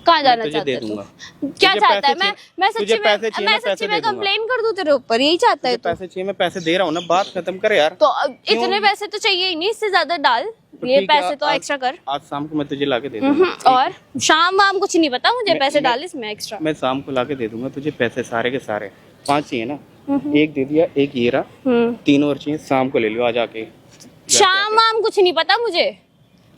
कहाँ जाना तुझे चाहता दे है तू? दूंगा। क्या तुझे चाहता है? पैसे मैं चाहिए- सच्ची तुझे में पैसे चाहिए, मैं मैं सच्ची पैसे में दे दूंगा। कंप्लेन कर दूं तेरे ऊपर? यही चाहता है तुझे तू? पैसे चाहिए, मैं पैसे दे रहा हूँ ना, बात खत्म कर यार। तो अब इतने पैसे तो चाहिए ही नहीं, इससे ज्यादा डाल। तो ये ठीक है, पैसे तो आज- एक्स्ट्रा कर। आज शाम को मैं तुझे लाके दे दूंगा। ठीक और शाम वाम कुछ नहीं पता मुझे, पैसे मैं- डाल इसमें एक्स्ट्रा। मैं शाम को लाके दे दूंगा तुझे पैसे, सारे के सारे। 5 चाहिए ना, एक दे दिया, एक ये रहा, 3 और चाहिए, शाम को ले लो आज आके। शाम वाम कुछ नहीं पता मुझे।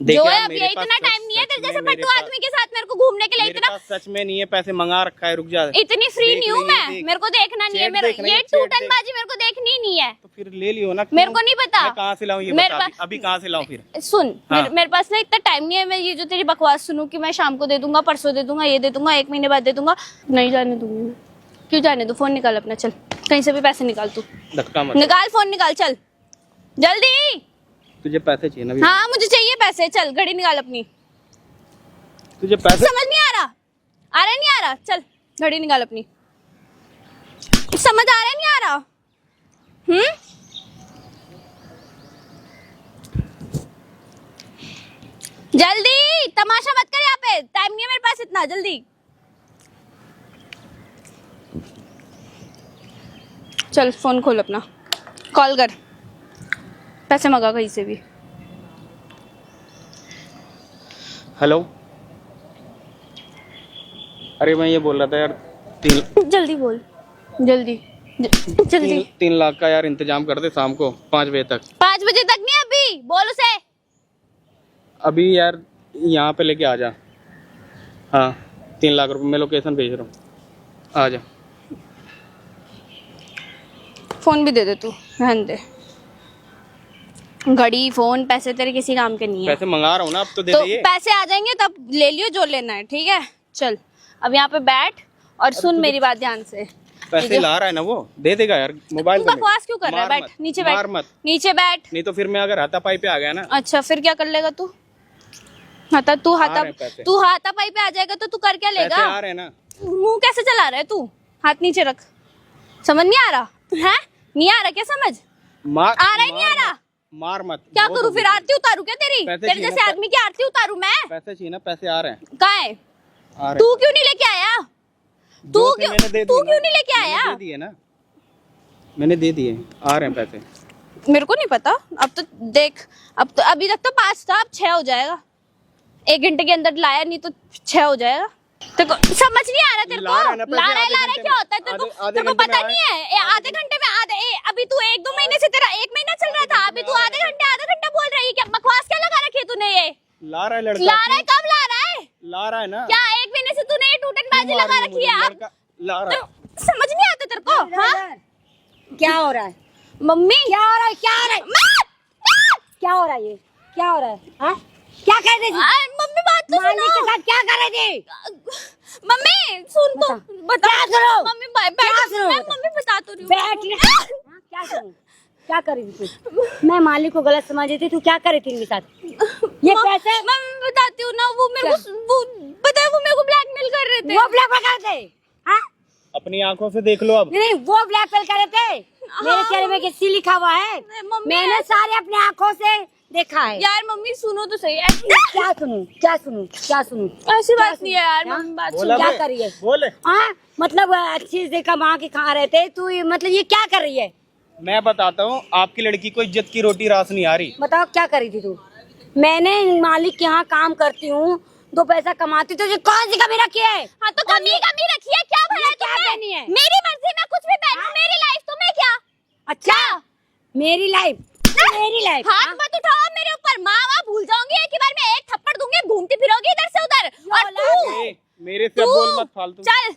देख जो यार, है अभी मेरे इतना पास टाइम नहीं है सच तेरे में जैसे मेरे पट्टू पास- आदमी के साथ मेरे को घूमने के लिए। मेरे इतना पास सच में नहीं है, पैसे मंगा रखा है, रुक जा। इतनी फ्री देख नहीं हूँ लेंगे, मैं, देख। मेरे को देखना नहीं है। चेक मेरा देखना है, ये चेक देख। टूटनबाजी मेरे को देखनी ही नहीं है। तो फिर ले लियो ना। मेरे क्यों? को नहीं पता। मैं कहाँ से लाऊं ये मेरे बता, पास- अभी कहाँ से लाऊं फिर? सुन, हाँ। मेरे पास ना इतना टाइम नहीं है। मैं ये जो तेरी बकवास सुनूं कि मैं शाम को दे दूंगा, परसों दे दूंगा, ये दे दूंगा, 1 महीने बाद दे दूंगा, नहीं जाने दूंगी मैं। क्यों जाने दो? फोन निकाल अपना, चल कहीं से भी पैसे निकाल। तू धक्का मत। निकाल, फोन निकाल, चल जल्दी। तुझे पैसे चाहिए ना? हाँ मुझे चाहिए पैसे, चल घड़ी निकाल अपनी। तुझे पैसे समझ नहीं आ रहा? आ रहा नहीं आ रहा? चल घड़ी निकाल अपनी। समझ आ रहा नहीं आ रहा? जल्दी, तमाशा मत कर, यहाँ पे टाइम नहीं है मेरे पास इतना। जल्दी चल, फोन खोल अपना, कॉल कर, पैसे मंगा कहीं से भी। हेलो, अरे मैं ये बोल रहा था यार, 3 जल्दी बोल, जल्दी जल्दी। 3 लाख का यार इंतजाम कर दे शाम को 5 बजे तक। 5 बजे तक नहीं, अभी बोल उसे। अभी यार यहाँ पे लेके आ जा। हाँ 3 लाख रुपए मैं लोकेशन भेज रहा हूँ, आ जा। फोन भी दे दे तू, रहने दे। घड़ी फोन पैसे तेरे किसी काम के नहीं है। पैसे मंगा रहा हूँ ना, अब तो दे तो दे। पैसे आ जाएंगे तब ले लियो जो लेना है, ठीक है? चल अब यहाँ पे बैठ और सुन मेरी बात ध्यान से। पैसे ला रहा है ना वो, दे देगा यार। मोबाइल तू बकवास क्यों कर रहा है? मार बैठ मत, नीचे, मार बैठ मत। नीचे बैठ। नहीं तो फिर मैं अगर हाथापाई पे आ गया ना। अच्छा फिर क्या कर लेगा तू? तू आ रहे हैं पैसे। तू हाथापाई पे आ जाएगा तो तू कर क्या पैसे लेगा? आ रहे हैं ना। मुंह कैसे चला रहा है तू? हाथ नीचे रख। समझ नहीं आ रहा है? नहीं आ रहा क्या समझ? मार, आ रहा ही नहीं आ रहा? मार मत। क्या बहुत करूँ हो फिर? गई। आरती उतारू क्या तेरी? पैसे तेरे चाहिए जैसे ना, आदमी की आरती उतारू मैं? पैसे चाहिए ना, पैसे आ रहे हैं, कहाँ है? आ रहे तू क्यों नहीं लेके आया? हैं। तू जो थे क्यों मैंने दे तू दिए क्यों ना। नहीं लेके मैंने आया? दे दिए ना, मैंने दे दिए, आ रहे हैं पैसे। मेरे को नहीं पता। अब तो देख, अब तो अभी तक तो 5 था, अब 6 हो जाएगा। 1 घंटे के अंदर लाया नहीं तो 6 हो जाएगा। तेरे को समझ नहीं आ रहा? तेरे ला रहा है ना को पैसे, ला रहा आधे है घंटे क्या में। होता है? तेरे को आधे तेरे को घंटे पता में नहीं है? आधे घंटे में अभी तू 1-2 महीने से तेरा 1 महीना चल रहा था, अभी तू आधे घंटा बोल रही है। क्या बकवास क्या लगा रखी है तूने? ये ला रहा है लड़का। ला रहा है? कब ला रहा है? ला रहा है ना। क्या 1 महीने से तूने ये टूटनबाजी मार लगा रही है रखी है? मुझे, अब लड़का ला रहा है। तो समझ नहीं आता तेरे को? हाँ क्या हो रहा है? मम्मी, क्या हो रहा है? क्या हो रहा है? क्या हो रहा है? ये क्या हो रहा है? हाँ? क्या कर रही थी? मम्मी बात तो मालिक के सुनो। साथ क्या कर रही थी? मम्मी सुन तो बता। क्या करो? मम्मी बैठ। क्या करो? मैं मम्मी बता तो रही हूँ। बैठ। हाँ, क्या करूं? क्या कर रही थी तू? मैं मालिक को गलत समझ रही थी, तू क्या कर रही थी इनके साथ? ये पैसे मैं बताती हूँ ना, वो मेरे को वो पता है, वो मेरे को ब्लैकमेल कर रहे थे। वो ब्लैकमेल कर रहे थे? हाँ? अपनी आंखों से देख लो अब। नहीं, वो ब्लैकमेल कर रहे थे। मेरे चेहरे में किसी लिखा हुआ है, मम्मी मैंने सारे अपने आंखों से देखा है। यार मम्मी सुनो तो सही। क्या सुनूं? क्या सुनूं? क्या सुनूं? ऐसी बात नहीं है यार। हाँ? मम्मी बात बोला सुनो। क्या बे, करिए? बोले। हाँ, मतलब अच्छी से कमा के खा रहे थे तू, मतलब ये क्या कर रही है? मैं बताता हूँ, आपकी लड़की को इज्जत की रोटी रास नहीं आ रही। बताओ क्या करी थी तू? मैंने मालिक के यहाँ काम करती हूँ, 2 पैसा कमाती, तो कौन सी कमी रखी है? हाँ तो कमी रखी है क्या? भला क्या तुमने? करनी है? मेरी मर्जी, मैं कुछ भी पहनूं, मेरी लाइफ, तुम्हें क्या? अच्छा मेरी लाइफ हाथ मत उठाओ मेरे ऊपर, माँ भूल जाऊंगी एक ही बार में, एक थप्पड़ दूंगी, घूमती फिरोगी इधर से उधर। और तू मेरे से बोल मत फालतू। चल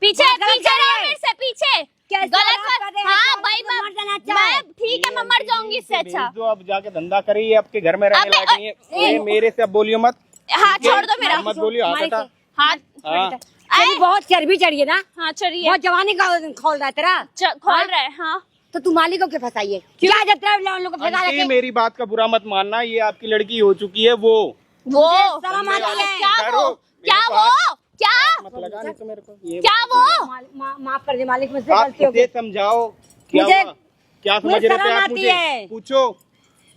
पीछे पीछे रहो मेरे से, पीछे कैसे गलत बात कर रहे हैं? हाँ तो भाई मर जाना अच्छा है। मैं ठीक है, मैं मर जाऊंगी इससे अच्छा। जो अब जाके धंधा करिए, आपके घर में रहने अबे, लायक नहीं है। ये मेरे से अब बोलियो मत, हाथ छोड़ दो मेरा, मत बोलियो, हाथ हटा। हाथ हाँ तेरी बहुत चर्बी चढ़ी है ना, हाँ चलिए बहुत जवानी का खोल रहा है तेरा। खोल रहा है। हाँ तो तू मालिक को क्यों फंसाइए? क्या जब तेरा उन लोग को फंसा आंटी, रखे? मेरी बात का बुरा मत मानना, ये आपकी लड़की हो चुकी है। वो शर्म आती है? क्या डरो, वो क्या मेरे को वो क्या मत लगा नहीं तो मेरे को ये क्या वो माफ कर दे मालिक, मुझसे आप गलती हो इसे गई। समझाओ। क्या मुझे- हुआ? क्या समझ रहे थे शर्म आप? आती मुझे है। पूछो।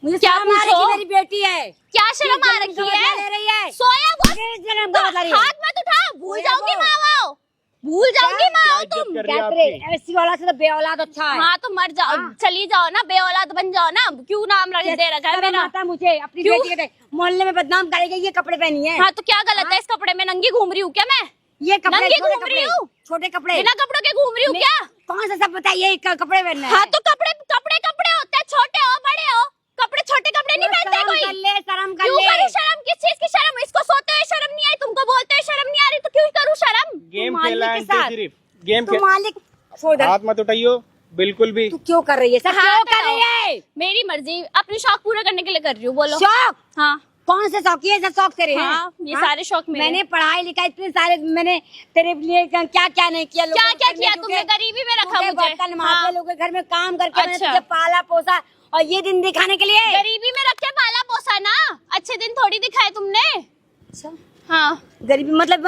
मुझे क्या शर्म आ रही पूछो? है, मेरी बेटी है। क्या शर्म आ ये रखी जन्म है? ले रही है। सोया वो ये जन्म तो का बता रही है। हाथ मत उठा, भूल सोया जाओगी वो। माँ, भूल जाओगी माँ क्या इज्जत तुम। कर रही है क्या तेरे आपकी? ऐसी औलाद से तो बेऔलाद अच्छा है। हाँ तो मर जाओ, चली जाओ ना, बे औलाद बन जाओ ना। क्यों नाम रख दे रखा है शर्म मेरा? आता है मुझे अपनी क्यों? बेटी के मोहल्ले में बदनाम करेगी, ये कपड़े पहनी है। हाँ तो क्या गलत है इस कपड़े में? नंगी घूम रही हूँ क्या मैं? ये कपड़े नंगी छोटे घूम रही कपड़े, हूँ? छोटे कपड़े बिना कपड़ों के घूम रही हूँ मैं- क्या? कौन सा सब बताइए कपड़े पहनना है? हाँ तो कपड़े कपड़े कपड़े होते हैं, छोटे हो बड़े हो, कपड़े छोटे कपड़े नहीं पहनते शर्म कोई। कर ले, शर्म कर क्यों ले। करूँ शर्म? किस चीज की शर्म? इसको सोते हुए शर्म नहीं आई, तुमको बोलते हुए शर्म नहीं आ रही, तो क्यों करूँ शर्म? गेम मालिक खेला है के आंटी, साथ। सिर्फ गेम तू मालिक छोड़ दे। हाथ मत उठाइयो बिल्कुल भी। तू क्यों कर रही है सब? हाँ, क्यों कर बताओ। रही है? मेरी मर्जी, अपनी शौक पूरा करने के लिए कर रही हूँ। बोलो। शौक? हाँ कौन से शौक? ये सब शौक तेरे हैं? हाँ, ये सारे शौक मेरे मैंने हैं। पढ़ाई लिखाई इतने सारे मैंने तेरे लिए क्या क्या नहीं किया। लोगों क्या के क्या घर में किया क्योंकि- तुमने? गरीबी में रखा क्योंकि मुझे। बर्तन हाँ। मांजे, लोगों के घर में काम करके मैंने अच्छा। तुझे पाला पोसा, और ये दिन दिखाने के लिए। गरीबी में रख के पाला पोसा ना, अच्छे दिन थोड़ी दिखाए तुमने। अच्छा, हाँ गरीबी मतलब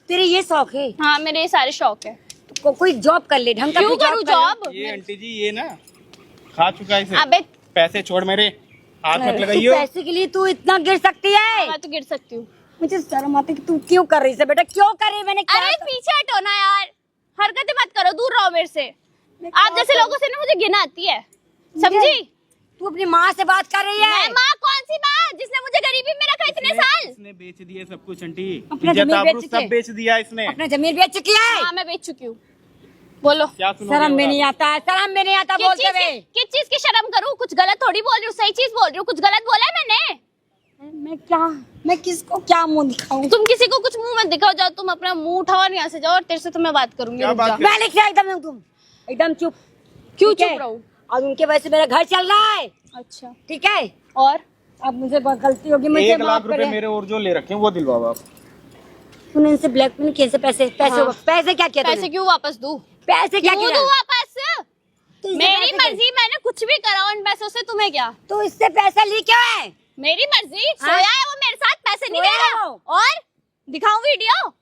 तेरे ये शौक है? हाँ मेरे ये सारे शौक है। तो कोई जॉब कर ले, ढंग का क्यों कोई करूँ कर ले। जॉब? ये आंटी जी ये ना खा चुका है इसे। अबे पैसे छोड़ मेरे, हाथ मत तू लगाइयो। पैसे के लिए तू इतना गिर सकती है? मैं तो गिर सकती हूँ। मुझे शर्म आती है कि तू क्यों कर रही है बेटा, क्यों कर रही है? मैंने क्या अरे पीछे हटो ना यार, हरकतें मत करो, दूर रहो मेरे से। आप जैसे लोगों से ना मुझे घिन आती है, समझी? तू अपनी माँ से बात कर रही मैं है? माँ कौन सी माँ जिसने मुझे गरीबी में रखा इतने साल? इसने बेच दिए सब कुछ आंटी, अपना इज्जत जमीन आबरू बेच सब के। बेच दिया इसने। अपना जमीन बेच चुकी है? हाँ मैं बेच चुकी हूँ। बोलो। क्या सुनोगे शर्म में और नहीं आता है, शर्म में नहीं आता बोलते हुए। किस चीज की शर्म करूँ? कुछ गलत थोड़ी बोल रही हूँ, सही चीज बोल रही हूँ। कुछ गलत बोला है मैंने? मैं किसको क्या मुंह दिखाऊं? तुम किसी को कुछ मुंह मत दिखाओ, जाओ तुम अपना मुंह उठाओ और यहाँ से जाओ, और तेरे से तो मैं बात करूंगी। क्या रुक बात जा। कर- मालिक से एकदम तुम एकदम चुप। क्यों ठीक है? चुप रहूं? और उनके वजह से मेरा घर चल रहा है, अच्छा ठीक है? और अब मुझे बहुत गलती होगी, मुझे 1 लाख माफ रुपए करें। मेरे और जो ले रखे हैं वो दिलवाओ आप। तूने इनसे ब्लैकमेल किए, पैसे हाँ। पैसे क्या किया पैसे तूने? क्यों वापस दूं? पैसे क्या क्यों किया? दूं वापस? तू इससे मेरी पैसे मर्जी, मैंने कुछ भी करा उन पैसों से, तुम्हें क्या? तो इससे पैसा ली क्यों है? मेरी मर्जी, हाँ? सोया है वो मेरे साथ, पैसे नहीं दे सोया रहा। वो? और दिखाऊं वीडियो?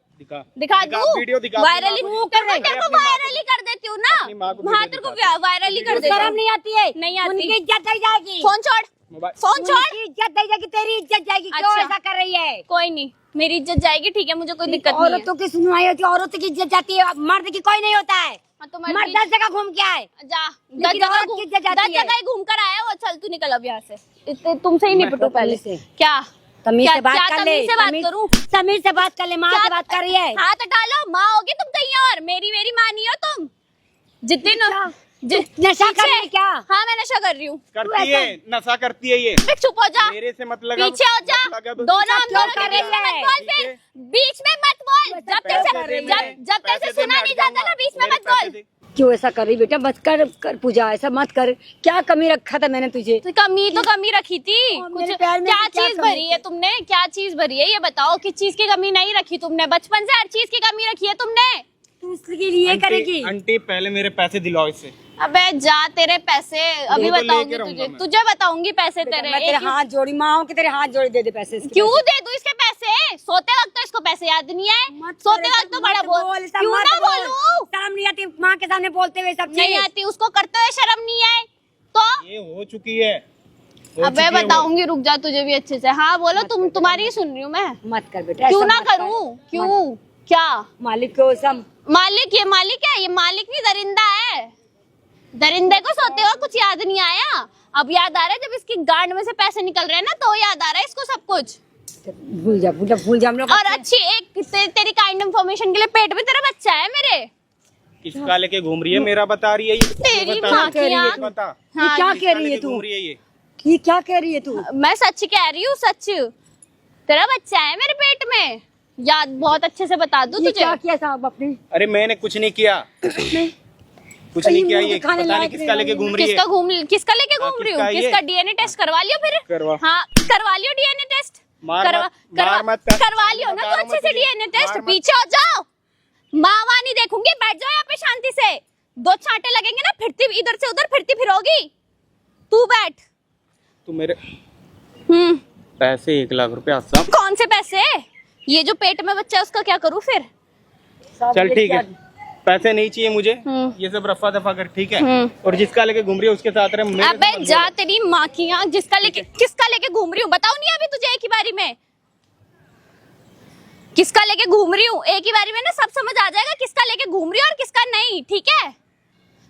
दिखा दूं? वीडियो दिखा। वायरल ही अपनी माँ को- तेरे को अपनी माँ को- वायरल ही कर देती हूँ ना। अपनी माँ को हाँ वीडियो तेरे को दिखा। वायरल ही कर देती शर्म हूँ। नहीं आती है? नहीं आती। उनकी इज्जत नहीं जाएगी। फोन छोड़, मोबाइल फोन छोड़। उनकी इज्जत नहीं जाएगी, तेरी इज्जत जाएगी। क्यों अच्छा। ऐसा कर रही है? कोई नहीं, मेरी इज्जत जाएगी, ठीक है, मुझे कोई दिक्कत नहीं है। औरतों की सुनवाई होती है, औरतों की इज्जत जाती है, मर्द की कोई नहीं होता है। हाँ, तो मर्द मर्जी 10 जगह घूम के आए। जा, लेकिन औरत की इज्जत जाती 10 है। जगह ही घूम कर आया वो। चल तू निकल अब यहाँ से, तुमसे ही निपटू पहले। से। क्या तमीज क्या- से बात क्या कर ले। तमीज से बात करूं? तमीज से बात कर ले, माँ क्या- से बात कर रही है। हाथ हटा लो, माँ होगी तुम कहीं और, मेरी माँ नहीं हो तुम। जितनी नशा कर रही है क्या? हाँ मैं नशा कर रही हूँ। करती है, नशा करती है ये। देख, चुप हो जा, मेरे से मत लगा, पीछे हो जा। मत लगा तो- दोनों हम क्यों दोनों के कर बीच में रही मत है? बोल, फिर बीच में मत बोल। जब तेरे पैसे से दे जब मेरे, जब तेरे से पैसे दे, सुना मैं नहीं हट जाता ना, जाऊंगा। बीच में मेरे मत पैसे बोल। दे। क्यों ऐसा कर रही बेटा? बस कर पूजा, ऐसा मत कर। क्या कमी रखा था मैंने तुझे? तो कमी रखी थी कुछ। मेरे प्यार में क्या क्या चीज कमी भरी है थी? तुमने? क्या चीज भरी है ये बताओ? किस चीज की कमी नहीं रखी तुमने? बचपन से हर चीज की कमी रखी है तुमने। तू इसके लिए करेगी? आंटी पहले मेरे पैसे दिलाओ इससे। अबे जा, तेरे पैसे अभी वो तो बताऊंगी लेके रहूंगा तुझे, मैं। तुझे बताऊंगी पैसे तेरे। मैं तेरे एक- हाथ जोड़ी, माँ हूँ कि तेरे हाथ जोड़ी दे दे पैसे इसके। क्यों दे दूं इसके पैसे? सोते वक्त तो इसको पैसे याद नहीं आए। मत सोते कर, वक्त तो मत बड़ा बोल। ऐसा क्यों मत ना बोल। बोलूं? शर्म नहीं आती माँ के सामने बोलते हुए सब नहीं चीज़? आती उसको, करते हुए शर्म नहीं आए तो? ये हो चुकी है, हो अबे चुकी है वो। बताऊंगी, रुक जा, तुझे भी अच्छे से। हाँ बोलो, तुम्हारी ही सुन रही हूँ मैं। मत कर बेटा, क्यों ऐसा ना मत कर। करूँ? क्यों? क्या मालिक को सम मालिक? ये मालिक है? ये मालिक नहीं, दरिंदा है। दरिंदे को सोते हुए कुछ याद नहीं आया, अब याद आ रहा है। जब इसकी गांड में से पैसे निकल रहे हैं ना, तो याद आ रहा है इसको सब कुछ। भूल जा हम लोग। और अच्छी एक तेरी काइंड इन्फॉर्मेशन के लिए, पेट में तेरा बच्चा है मेरे। किसका लेके घूम रही है? मेरा बता रही है ये। तेरी बता, माँ की आँख। बता ये क्या कह रही है लेके तू? घूम रही है ये? ये क्या कह रही है तू? मैं सच कह रही हूँ, सच। तेरा बच्चा है मेरे पेट में, याद बहुत अच्छे से बता दूं ये तुझे। क्या किया साहब आपने? अरे मैंने कुछ नहीं किया, नहीं, कुछ नहीं किया। मुंह ये दिखाने पता नहीं लायक किसका नहीं लेके है। घूम रही है। किसका लेके घूम रही हूँ? किसका ये? किसका डीएनए टेस्ट करवा लियो फिर? करवा। हाँ, करवा लियो डीएनए टेस्ट। मार मत कर। करवा लियो ना मार तो मत अच्छे से कर। DNA test. मार मत। पीछे हो जाओ, माँ नहीं देखूंगी, बैठ जाओ यहाँ पे शांति से। 2 छांटे लगेंगे ना, फिरती इधर से उधर फिरती फिरोगी। तू बैठ। तू मेरे पैसे 1 लाख रुपया सब। कौन से पैसे? ये जो पेट में बच्चा है उसका क्या करूँ फिर? साहब, चल ये ठीक है, क्या- पैसे नहीं चाहिए मुझे। हम्म। ये सब रफा दफा कर, ठीक है। हम्म। और जिसका लेके घूम रही है उसके साथ रहे। मेरे से अबे मत जा, बोल। तेरी माँ की आँख। किसका लेके घूम रही हूँ बताओ नहीं अभी तुझे एक ही बारी में। किसका लेके घूम रही हूँ एक ही बारी में ना सब समझ आ जाएगा, किसका लेके घूम रही हूँ और किसका नहीं, ठीक है?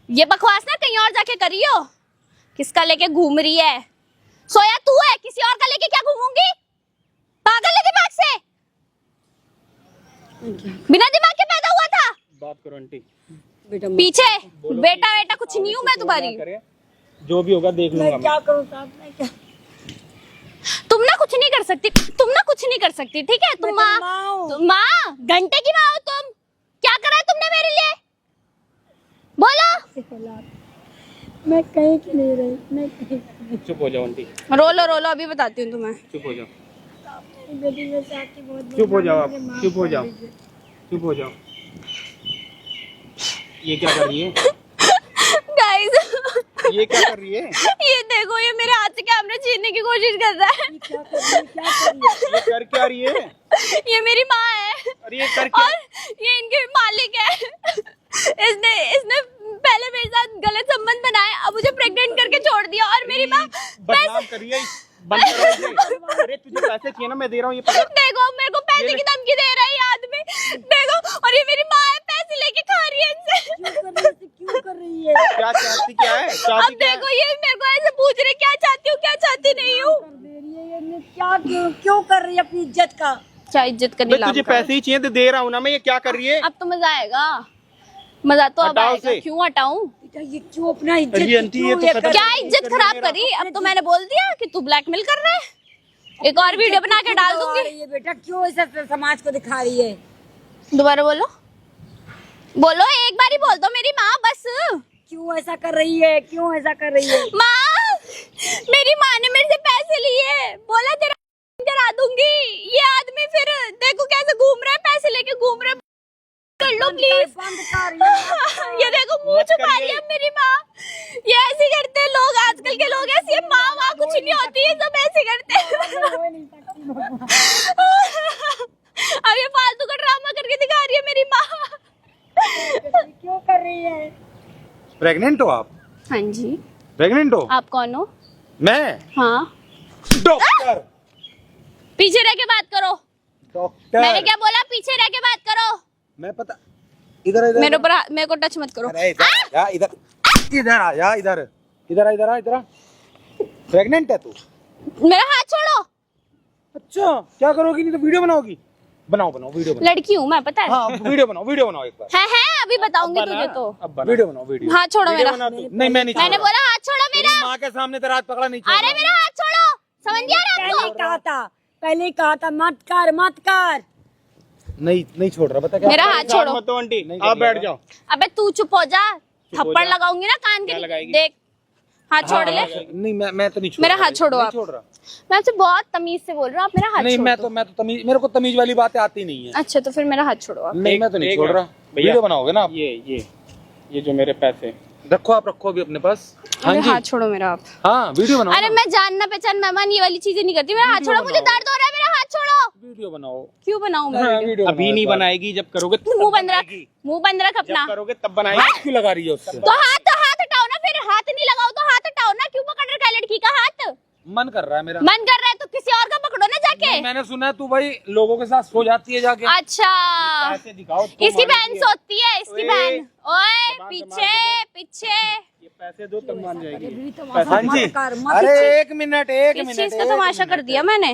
ये बकवास ना कहीं और जाके करियो। किसका लेके घूम रही है? सोया तू है, किसी और का लेके क्या घूमूंगी? पागल है दिमाग से? बिना दिमाग के पैदा हुआ था? बात करो आंटी। बेटा पीछे बेटा कुछ नहीं हूँ मैं तुम्हारी। जो भी होगा देख लूंगा मैं मैं। क्या करूँ साहब, मैं क्या? तुम ना कुछ नहीं कर सकती, ठीक है? तुम मैं तो माँ, माँ घंटे की माँ हो तुम। क्या करा है तुमने मेरे लिए? बोलो। मैं कहीं की नहीं रही, मैं कहीं की नहीं। चुप हो जाओ आंटी, रोलो अभी बताती हूँ तुम्हें। चुप हो जाओ, मेरी बेटी में से आपकी बहुत चुप हो जाओ आप, मुझे माफ चुप हो कर जाओ, दीजिए। चुप हो जाओ। ये क्या कर रही है? गाइस, ये क्या कर रही है? ये देखो, ये मेरे हाथ से कैमरा छीनने की कोशिश कर रहा है। ये क्या कर रही है, क्या कर रही है? ये कर क्या रही है? ये मेरी माँ है अरे ये कर क्या? और ये इनके मालिक है। इसने पहले मेरे साथ गलत संबंध बनाए, अब मुझे प्रेग्नेंट करके छोड़ दिया और मेरी माँ बदनाम कर रही है। बंद करो इसे। अरे तुझे पैसे चाहिए ना, मैं दे रहा हूँ। ये पकड़। देखो मेरे को पैसे की धमकी दे रहा है ये आदमी। देखो, और ये मेरी माँ है, पैसे लेके खा रही है इनसे। क्यों कर रही है? क्या चाहती क्या है? अब चाहती क्या है? देखो ये मेरे को ऐसे पूछ रहे क्या चाहती हूँ क्या चाहती नहीं हूँ। कर दे रही है ये, क्या क्यों कर रही है अपनी इज्जत का? क्या इज्जत करनी? मैं तुझे पैसे ही चाहिए तो दे रहा हूँ ना मैं। ये क्या कर रही है? अब तो मजा आएगा, मजा तो अब हटाओ आएगा। उसे। क्यों हटाऊं? बेटा ये क्यों अपना इज्जत अरे आंटी, ये क्यों तो ये खत्म- कर- क्या इज्जत खराब करी? अब तो मैंने बोल दिया कि तू ब्लैकमेल कर रहा है। एक और वीडियो बना के डाल क्यों आ दूंगी। रही है बेटा, क्यों ऐसा समाज को दिखा रही है? दोबारा बोलो, बोलो एक बार ही बोल दो मेरी माँ बस। क्यों ऐसा कर रही है, क्यों ऐसा कर रही है? माँ, मेरी माँ ने मेरे से पैसे लिए, बोला तेरा करा दूंगी। ये आदमी फिर देखो कैसे घूम रहा है, पैसे लेके घूम रहा है। कर लो प्लीज। बंद कर ये देखो मुंह छुपा रही है मेरी माँ। ये ऐसे करते हैं लोग, आजकल के लोग ऐसे हैं। माँ कुछ नहीं होती है, सब ऐसे करते हैं। अब ये फालतू का ड्रामा करके दिखा रही है मेरी माँ। क्यों कर रही है? प्रेग्नेंट हो आप? हाँ जी। प्रेग्नेंट हो? आप कौन हो? मैं हाँ, डॉक्टर। पीछे रह के बात करो। डॉक्टर मैंने क्या बोला? पीछे रह के बात करो। मैं पता इधर इधर मेरे ऊपर मेरे को टच मत करो। अरे इधर आ, इधर इधर आ जा, इधर इधर आ, इधर आ, इधर आ। प्रेग्नेंट है तू? मेरा हाथ छोड़ो। अच्छा, क्या करोगी? नहीं तो वीडियो बनाओगी? बनाओ वीडियो बनाओ। लड़की हूँ मैं, पता है। हाँ वीडियो बनाओ एक बार। है अभी बताऊंगी तुझे तो। अब बना। वीडियो बनाओ वीडियो। हाथ छोड़ो मेरा। नहीं मैं नहीं मैंने छोड़ रहा। बोला हाथ छोड़ो मेरा। तेरी माँ के सामने तेरा हाथ पकड़ा नहीं छोड़ अरे रहा। मेरा हाथ छोड़ो, समझ गया ना पहले आपको? पहले ही कहा था मत कर। नहीं छोड़ रहा, बता क्या? मेरा हाथ छोड़ो। मत दो आंटी, नहीं आप कर बैठ लेगा। जाओ। अबे तू चुप हो जा, हो थप्पड़ जा। लगाऊंगी ना कान क्या के। लगाएगी? देख, हाथ छोड़ ले। नहीं मैं तो नहीं छोड़ मेरा रहा। हाथ छोड़ो नहीं आप। छोड़ रहा। मैं आपसे बहुत तमीज से बोल रहा हूँ, आप मेरा हाथ नहीं छोड़ मैं दो। तो तमीज, मेरे को तमीज वाली बातें आती नहीं है। अच्छा तो फिर मेरा हाथ छोड़ो आप। नहीं मैं तो नहीं एक छोड़ मिनट। रहा। भैया। वीडियो बनाओगे ना आप? ये जो मेरे पैसे रखो, आप रखो अभी अपने पास। हाँ अरे जी, हाथ छोड़ो मेरा आप। हाँ वीडियो बनाओ अरे ना। मैं जानना पहचान मेहमान ये वाली चीजें नहीं करती। मेरा हाथ वीडियो छोड़ो, मुझे बनाओ। दर्द हो रहा है। मेरा हाथ छोड़ो। वीडियो बनाओ। क्यों बनाऊं मैं हाँ, वीडियो? वीडियो अभी बनाओ नहीं एक बार। बनाएगी, जब करोगे तब मुंह बंद रख, बनाएगी। मुंह बंद रख अपना। जब करोगे तब बनाएगी। हाथ क्यों लगा रही है उससे? तो हाथ हटाओ ना फिर। हाथ नहीं लगाओ तो हाथ हटाओ ना। क्यों पकड़ रखा है लड़की का हाथ? मन कर रहा है मेरा। मन कर रहा है तो किसी और का पकड़ो ना जाके। नहीं, मैंने सुना है तू भाई लोगों के साथ सो जाती है जाके। अच्छा, पैसे दिखाओ तो इसकी बहन मानेगी। सोती है, इसकी ओए, बहन। ओए जबान पीछे पीछे। ये पैसे दो तब मान जाएगी। हाँ जी। अरे एक मिनट किस चीज का तमाशा कर दिया मैंने?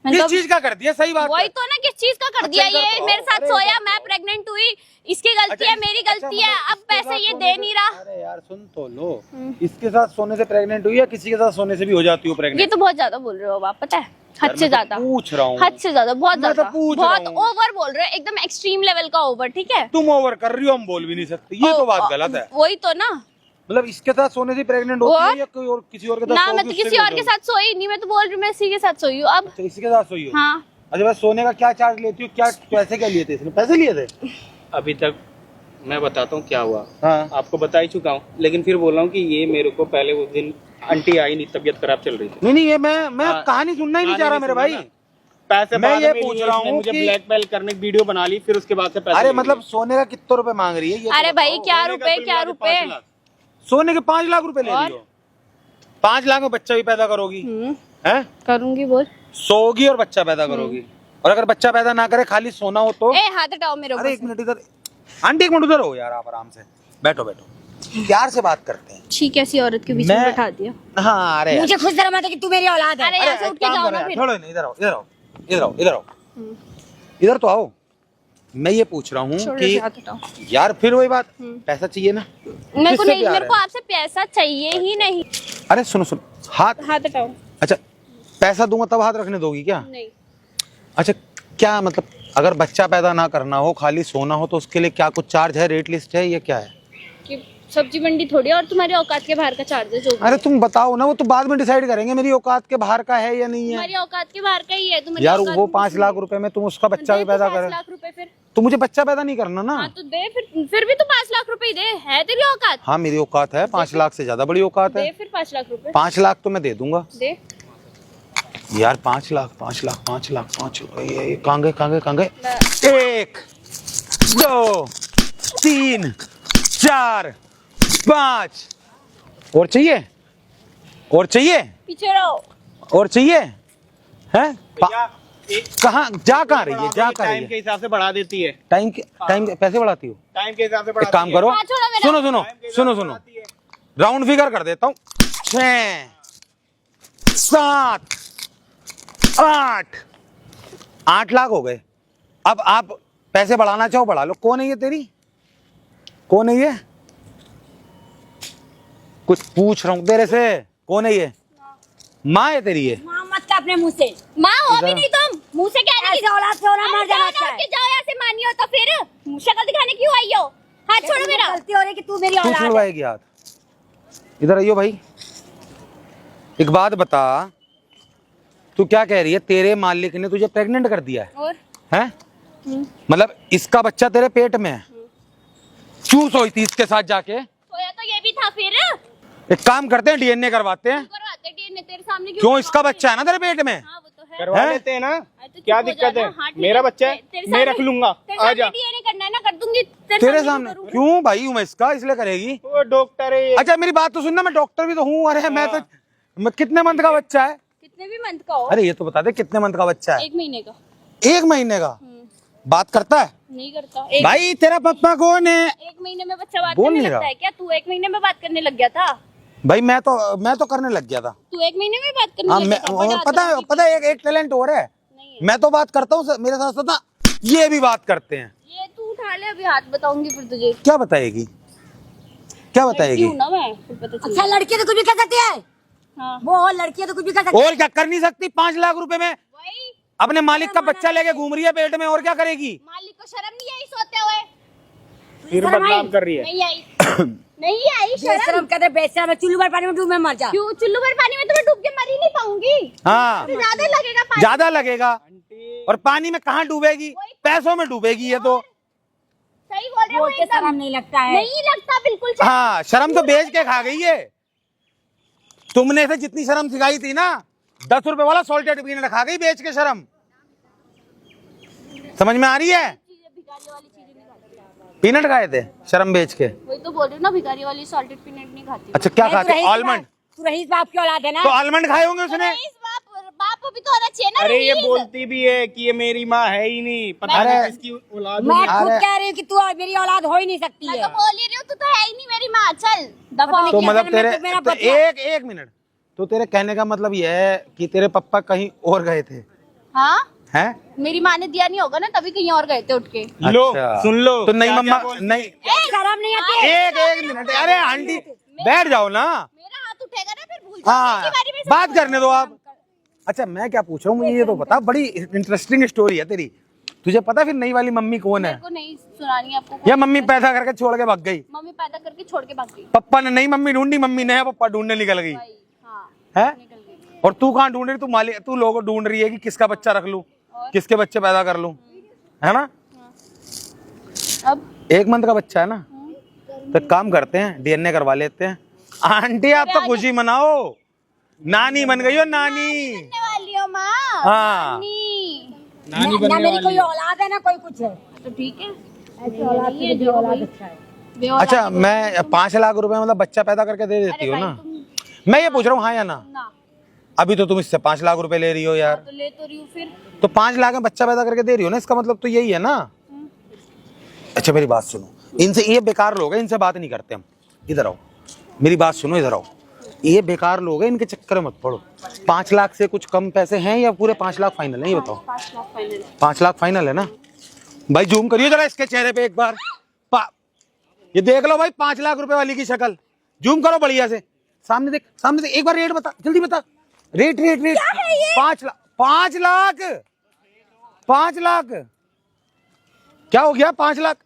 मैंने किस तो चीज का कर दिया? सही बात वही है। तो ना, किस चीज का कर दिया अच्छा, इधर ये तो मेरे आओ। साथ अरे सोया, इधर तो मैं आओ। प्रेग्नेंट हुई, इसकी गलती है, मेरी गलती है, अब इसके पैसे साथ ये सोने दे से- नहीं रहा। अरे यार सुन तो लो, इसके साथ सोने से प्रेग्नेंट हुई या किसी के साथ सोने से भी हो जाती हो ये प्रेग्नेंट? तो बहुत ज्यादा बोल रहे हो आप, पता है, हद से ज्यादा, पूछ रहा हूँ, हद से ज्यादा, बहुत मैं तो ज्यादा, पूछ रहा बहुत हूँ। ओवर बोल रहे हो, एकदम एक्सट्रीम लेवल का ओवर, ठीक है। तुम ओवर कर रही हो, हम बोल भी नहीं सकते, ये तो बात गलत है। वही तो ना, मतलब इसके साथ सोने से प्रेग्नेंट होती है और? या कोई और किसी और के साथ ना सोओगी मैं तो उससे किसी भी और हो के जाओगी? साथ सोई नहीं, मैं तो बोल रही हूँ मैं इसी के साथ सोई हूँ अब। अच्छा, इसी के साथ सोई हो? हाँ अच्छा, बस सोने का क्या चार्ज लेती हो, क्या पैसे क्या लिए थे इसने, पैसे लिए थे? अभी तक मैं बताता हूँ क्या हुआ, हाँ आपको बता ही चुका हूँ, लेकिन फिर बोल रहा हूँ कि ये मेरे को पहले उस दिन आंटी आई नहीं, तबीयत खराब चल रही थी। नहीं नहीं, ये मैं हाँ, कहानी सुनना ही नहीं चाह रहा मेरे भाई। पैसे मैं बाद ये में पूछ लिए, रहा इसने हूँ मुझे कि- ब्लैकमेल करने की वीडियो बना ली, फिर उसके बाद से पैसे अरे ले मतलब लिए। सोने का कितने रुपए मांग रही है ये तो अरे भाई बताओ। क्या सोने का रुपए, कुल क्या मिला के रुपए। 5 लाख। सोने के 5 लाख रुपए ले और? रही हो? 5 लाख में बच्चा भी पैदा करोगी हैं? करूंगी बोल। सोगी और बच्चा पैदा करोगी, और अगर बच्चा पैदा ना करे खाली सोना हो तो? ए हाथ हटाओ मेरे अरे ऊपर एक से। मिनट इधर, आंटी एक मिनट उधर हो यार, आप आराम से बैठो बैठो, प्यार से बात करते हैं। ठीक है, ऐसी औरत के बीच में मैं- बैठा दिया। हाँ अरे यार। मुझे खुश जरा मत है कि तू मेरी औलाद है। अरे अरे यहाँ से एक उठ के काम जाओ करो ना यार, फिर। छोड़ो नहीं, इधर आओ इधर आओ इधर आओ इधर आओ इधर तो आओ। मैं ये पूछ रहा हूँ छोड़ो, कि हाथ हटाओ। यार फिर वही बात, पैसा चाहिए ना? मेरे को किससे नहीं, प्यार मेरे को है? आपसे पैसा चाहिए ही नहीं। अरे सुनो सुनो, हाथ, हाथ हटाओ। अच्छा पैसा दूंगा तब हाथ रखने दोगी क्या? नहीं, अच्छा क्या मतलब, अगर बच्चा पैदा ना करना हो खाली सोना हो तो उसके लिए क्या कुछ चार्ज है, रेट लिस्ट है, ये क्या है? कि सब्जी मंडी थोड़ी है और तुम्हारी औकात के बाहर का चार्ज है जो भी अरे है। तुम बताओ ना, वो तो बाद में डिसाइड करेंगे मेरी औकात के बाहर का है या नहीं है। तुम्हारी औकात के बाहर का ही है। तुम्हारी यार औकात वो में 5 कुछ लाख नहीं। रुपए में तुम उसका बच्चा भी दे तू पैदा 5 करे, लाख रुपए फिर। तो मुझे बच्चा पैदा नहीं करना ना। हाँ तो दे फिर भी तो 5 लाख रुपए ही दे, है तेरी औकात। हाँ मेरी औकात है, 5 लाख से ज्यादा बड़ी औकात दे है। फिर 5 लाख रुपए 5 लाख तो मैं दे दूंगा दे। यार, 5 लाख 5 लाख 5 लाख 5 ये कहाँ गए? 1 2 3 4 5 और चाहिए, और चाहिए, पीछे रहो। और चाहिए हैं? भैया, एक कहाँ जा कहाँ रही है, जा कहाँ रही टाइम के है? हिसाब से बढ़ा देती है, टाइम पैसे बढ़ाती हो? टाइम के हिसाब से एक बढ़ाती काम है। करो, हाँ, छोड़ो मेरा। सुनो, राउंड फिगर कर देता हूँ, 6 7 8 लाख हो गए। अब आप पैसे बढ़ाना चाहो बढ़ा लो। कौन है ये तेरी, कौन है ये? कुछ पूछ रहा हूँ तेरे से, कौन है ये? माँ है तेरी ये? माँ मत का अपने मुंह से, माँ हो भी इधर- नहीं तुम, मुंह से कह रही ऐसे औलाद से होना मर जाना उठ चाहिए। के जाओ यहाँ से, मानी हो तो फिर शक्ल दिखाने क्यों आई हो? हाथ छोड़ो मेरा। गलती हो रही है कि तू मेरी तू औलाद है। छुड़वाएगी हाथ? इधर आइयो भाई, एक बात बता, तू क्या कह रही है? तेरे मालिक ने तुझे प्रेग्नेंट कर दिया और है? मतलब इसका बच्चा तेरे पेट में है, चूस हुई थी इसके साथ जाके? सोया तो ये भी था फिर। एक काम करते हैं, डीएनए करवाते हैं। करवाते डीएनए तेरे सामने क्यों, इसका बच्चा है ना तेरे पेट में? हाँ वो तो है। करवा हैं? लेते हैं ना, अरे तो क्या चुप हो दिक्कत जा है? ना। हाँ, ठीक मेरा बच्चा है, तेरे मैं सामने- रख लूंगा, तेरे आ सामने जा। डीएनए करना है ना, कर दूंगी। तेरे सामने सामने करूंगी। क्यों भाई हूँ मैं इसका, इसलिए करेगी? वो डॉक्टर है ये। अच्छा मेरी बात तो सुनना, मैं डॉक्टर भी तो हूँ। अरे मैं कितने मंथ का बच्चा है? कितने भी मंथ का हो। अरे ये तो बता दे कितने मंथ का बच्चा है? 1 महीने का। 1 महीने का? बात करता है? नहीं करता। भाई तेरा पापा कौन है? 1 महीने में बच्चा बात बोल करने नहीं लगता रहा। है क्या? तू 1 महीने में बात करने लग गया था? भाई मैं तो करने लग गया था। तू 1 महीने में बात करने हाँ लग मैं, गया था? बड़ा पता है आदमी। एक टैलेंट और है, नहीं है। मैं तो बात करता हूँ, मेरे साथ साथ ना ये भी बात करते हैं। ये तू उठा ले, अभी हाथ बताऊंगी फिर तुझे। क्या बताएगी, क्या बताएगी? क्यों ना मैं फिर पता चल। अच्छा लड़की तो कुछ भी कर सकती है, हाँ वो लड़की तो कुछ भी कर सकती है। और क्या कर नहीं सकती? 5 लाख रुपए में वही, अपने मालिक का बच्चा लेके घूम रही है पेट में, और क्या करेगी? मालिक को शर्म नहीं आई सोते हुए? फिर बदनाम कर रही है। नहीं आई। नहीं आई शर्म। बेशरम कहते बेशरम है, चुल्लू भर पानी में डूब में मर जा। क्यों? चुल्लू भर पानी में तो मैं डूब के मर ही नहीं पाऊंगी। हाँ फिर ज्यादा लगेगा पानी। ज्यादा लगेगा, और पानी में कहाँ डूबेगी? पैसों में डूबेगी ये तो। सही बोल रहे हो बोलते एकदम। शर्म नहीं लगता है। नहीं लगता बिल्कुल शर्म। हाँ शर्म तो बेच के खा गई है। तुमने से जितनी शर्म सिखाई थी ना, 10 रुपए वाला सॉल्टेड पीनट खा गई बेच के शर्म। समझ में आ रही है? भिखारी वाली चीजें नहीं खाती। पीनट खाए थे शर्म बेच के? वही तो बोल रही हूँ ना, भिखारी वाली सॉल्टेड पीनट नहीं खाती। अच्छा क्या नहीं, तू खाते? Rice almond? तू रईस बाप की औलाद है ना। तो आलमंड खाए होंगे उसने। इस बाप को भी तो होना चाहिए ना। अरे ये रईस। बोलती भी है कि ये मेरी माँ है ही नहीं, पता अरे- नहीं किसकी औलाद मैं हुई। खुद अरे- कह रही हूँ कि तू मेरी औलाद हो ही नहीं सकती मैं है। तो बोल ही रही हूँ, तू तो है ही नहीं मेरी माँ। चल दफा हो। तो क्या मतलब जन्म में तेरे तू मेरा तो बच्चा- एक मिनट, तो तेरे कहने का मतलब ये है कि तेरे पापा कहीं और गए थे, हाँ हैं? मेरी माँ ने दिया नहीं होगा ना, तभी कहीं और गए थे उठ के। लो अच्छा। सुन लो तो नहीं क्या मम्मा क्या बोल- नहीं, शर्म नहीं आती? एक मिनट, अरे आंटी बैठ जाओ ना। मेरा हाथ उठेगा ना फिर भूल जाओगे हाँ कि बारी में बात करने दो आप। अच्छा मैं क्या पूछ रहा हूँ, मुझे ये तो बता, बड़ी इंटरेस्टिंग स्टोरी है तेरी। तुझे पता फिर नई वाली मम्मी कौन है? मेरे को नहीं सुनानी है आपको। या मम्मी पैदा करके छोड़ के भाग गई? मम्मी पैदा करके छोड़ के भाग गई पप्पा ने नई मम्मी ढूंढी, मम्मी नया पप्पा ढूंढने निकल गई भाई। हाँ है। निकल गई। और तू कहाँ ढूंढ रही? तू मालिक, तू लोगों को ढूंढ रही है कि किसका बच्चा रख लूं, किसके बच्चे पैदा कर लूं, है ना? अब 1 मंथ का बच्चा है ना, तो एक काम करते हैं डीएनए करवा लेते हैं। आंटी आप तो खुशी मनाओ, नानी बन गई हो नानी। बनने वाली हो माँ। हाँ नानी। ना मेरी कोई औलाद है ना कोई कुछ है। तो ठीक है। ऐसी औलाद से जो औलाद अच्छा है। बेऔलाद अच्छा मैं 5 लाख रुपए मतलब बच्चा पैदा करके दे देती हो भाई ना? तुम मैं ये पूछ रहा हूँ हाँ या ना? ना अभी तो तुम इससे 5 लाख रुपए ले रही हो यार, तो ले तो रही हूँ फिर। तो 5 लाख में बच्चा पैदा करके दे रही हो ना, इसका मतलब तो यही है ना? अच्छा मेरी बात सुनो, इनसे, ये बेकार लोग हैं, इनसे बात नहीं करते हम। इधर आओ, मेरी बात सुनो, इधर आओ। ये बेकार लोग हैं, इनके चक्कर में मत पड़ो। 5 लाख से कुछ कम पैसे हैं या पूरे 5 लाख फाइनल है, ये बताओ। 5 लाख फाइनल। 5 लाख फाइनल है ना? भाई जूम करियो जरा इसके चेहरे पे एक बार। ये देख लो भाई 5 लाख रुपए वाली की शक्ल, जूम करो बढ़िया से, सामने देख, सामने देख, एक बार रेट बता, जल्दी बता। Rate rate rate 5 lakh, 5 lakh, 5 lakh क्या हो गया? 5 लाख?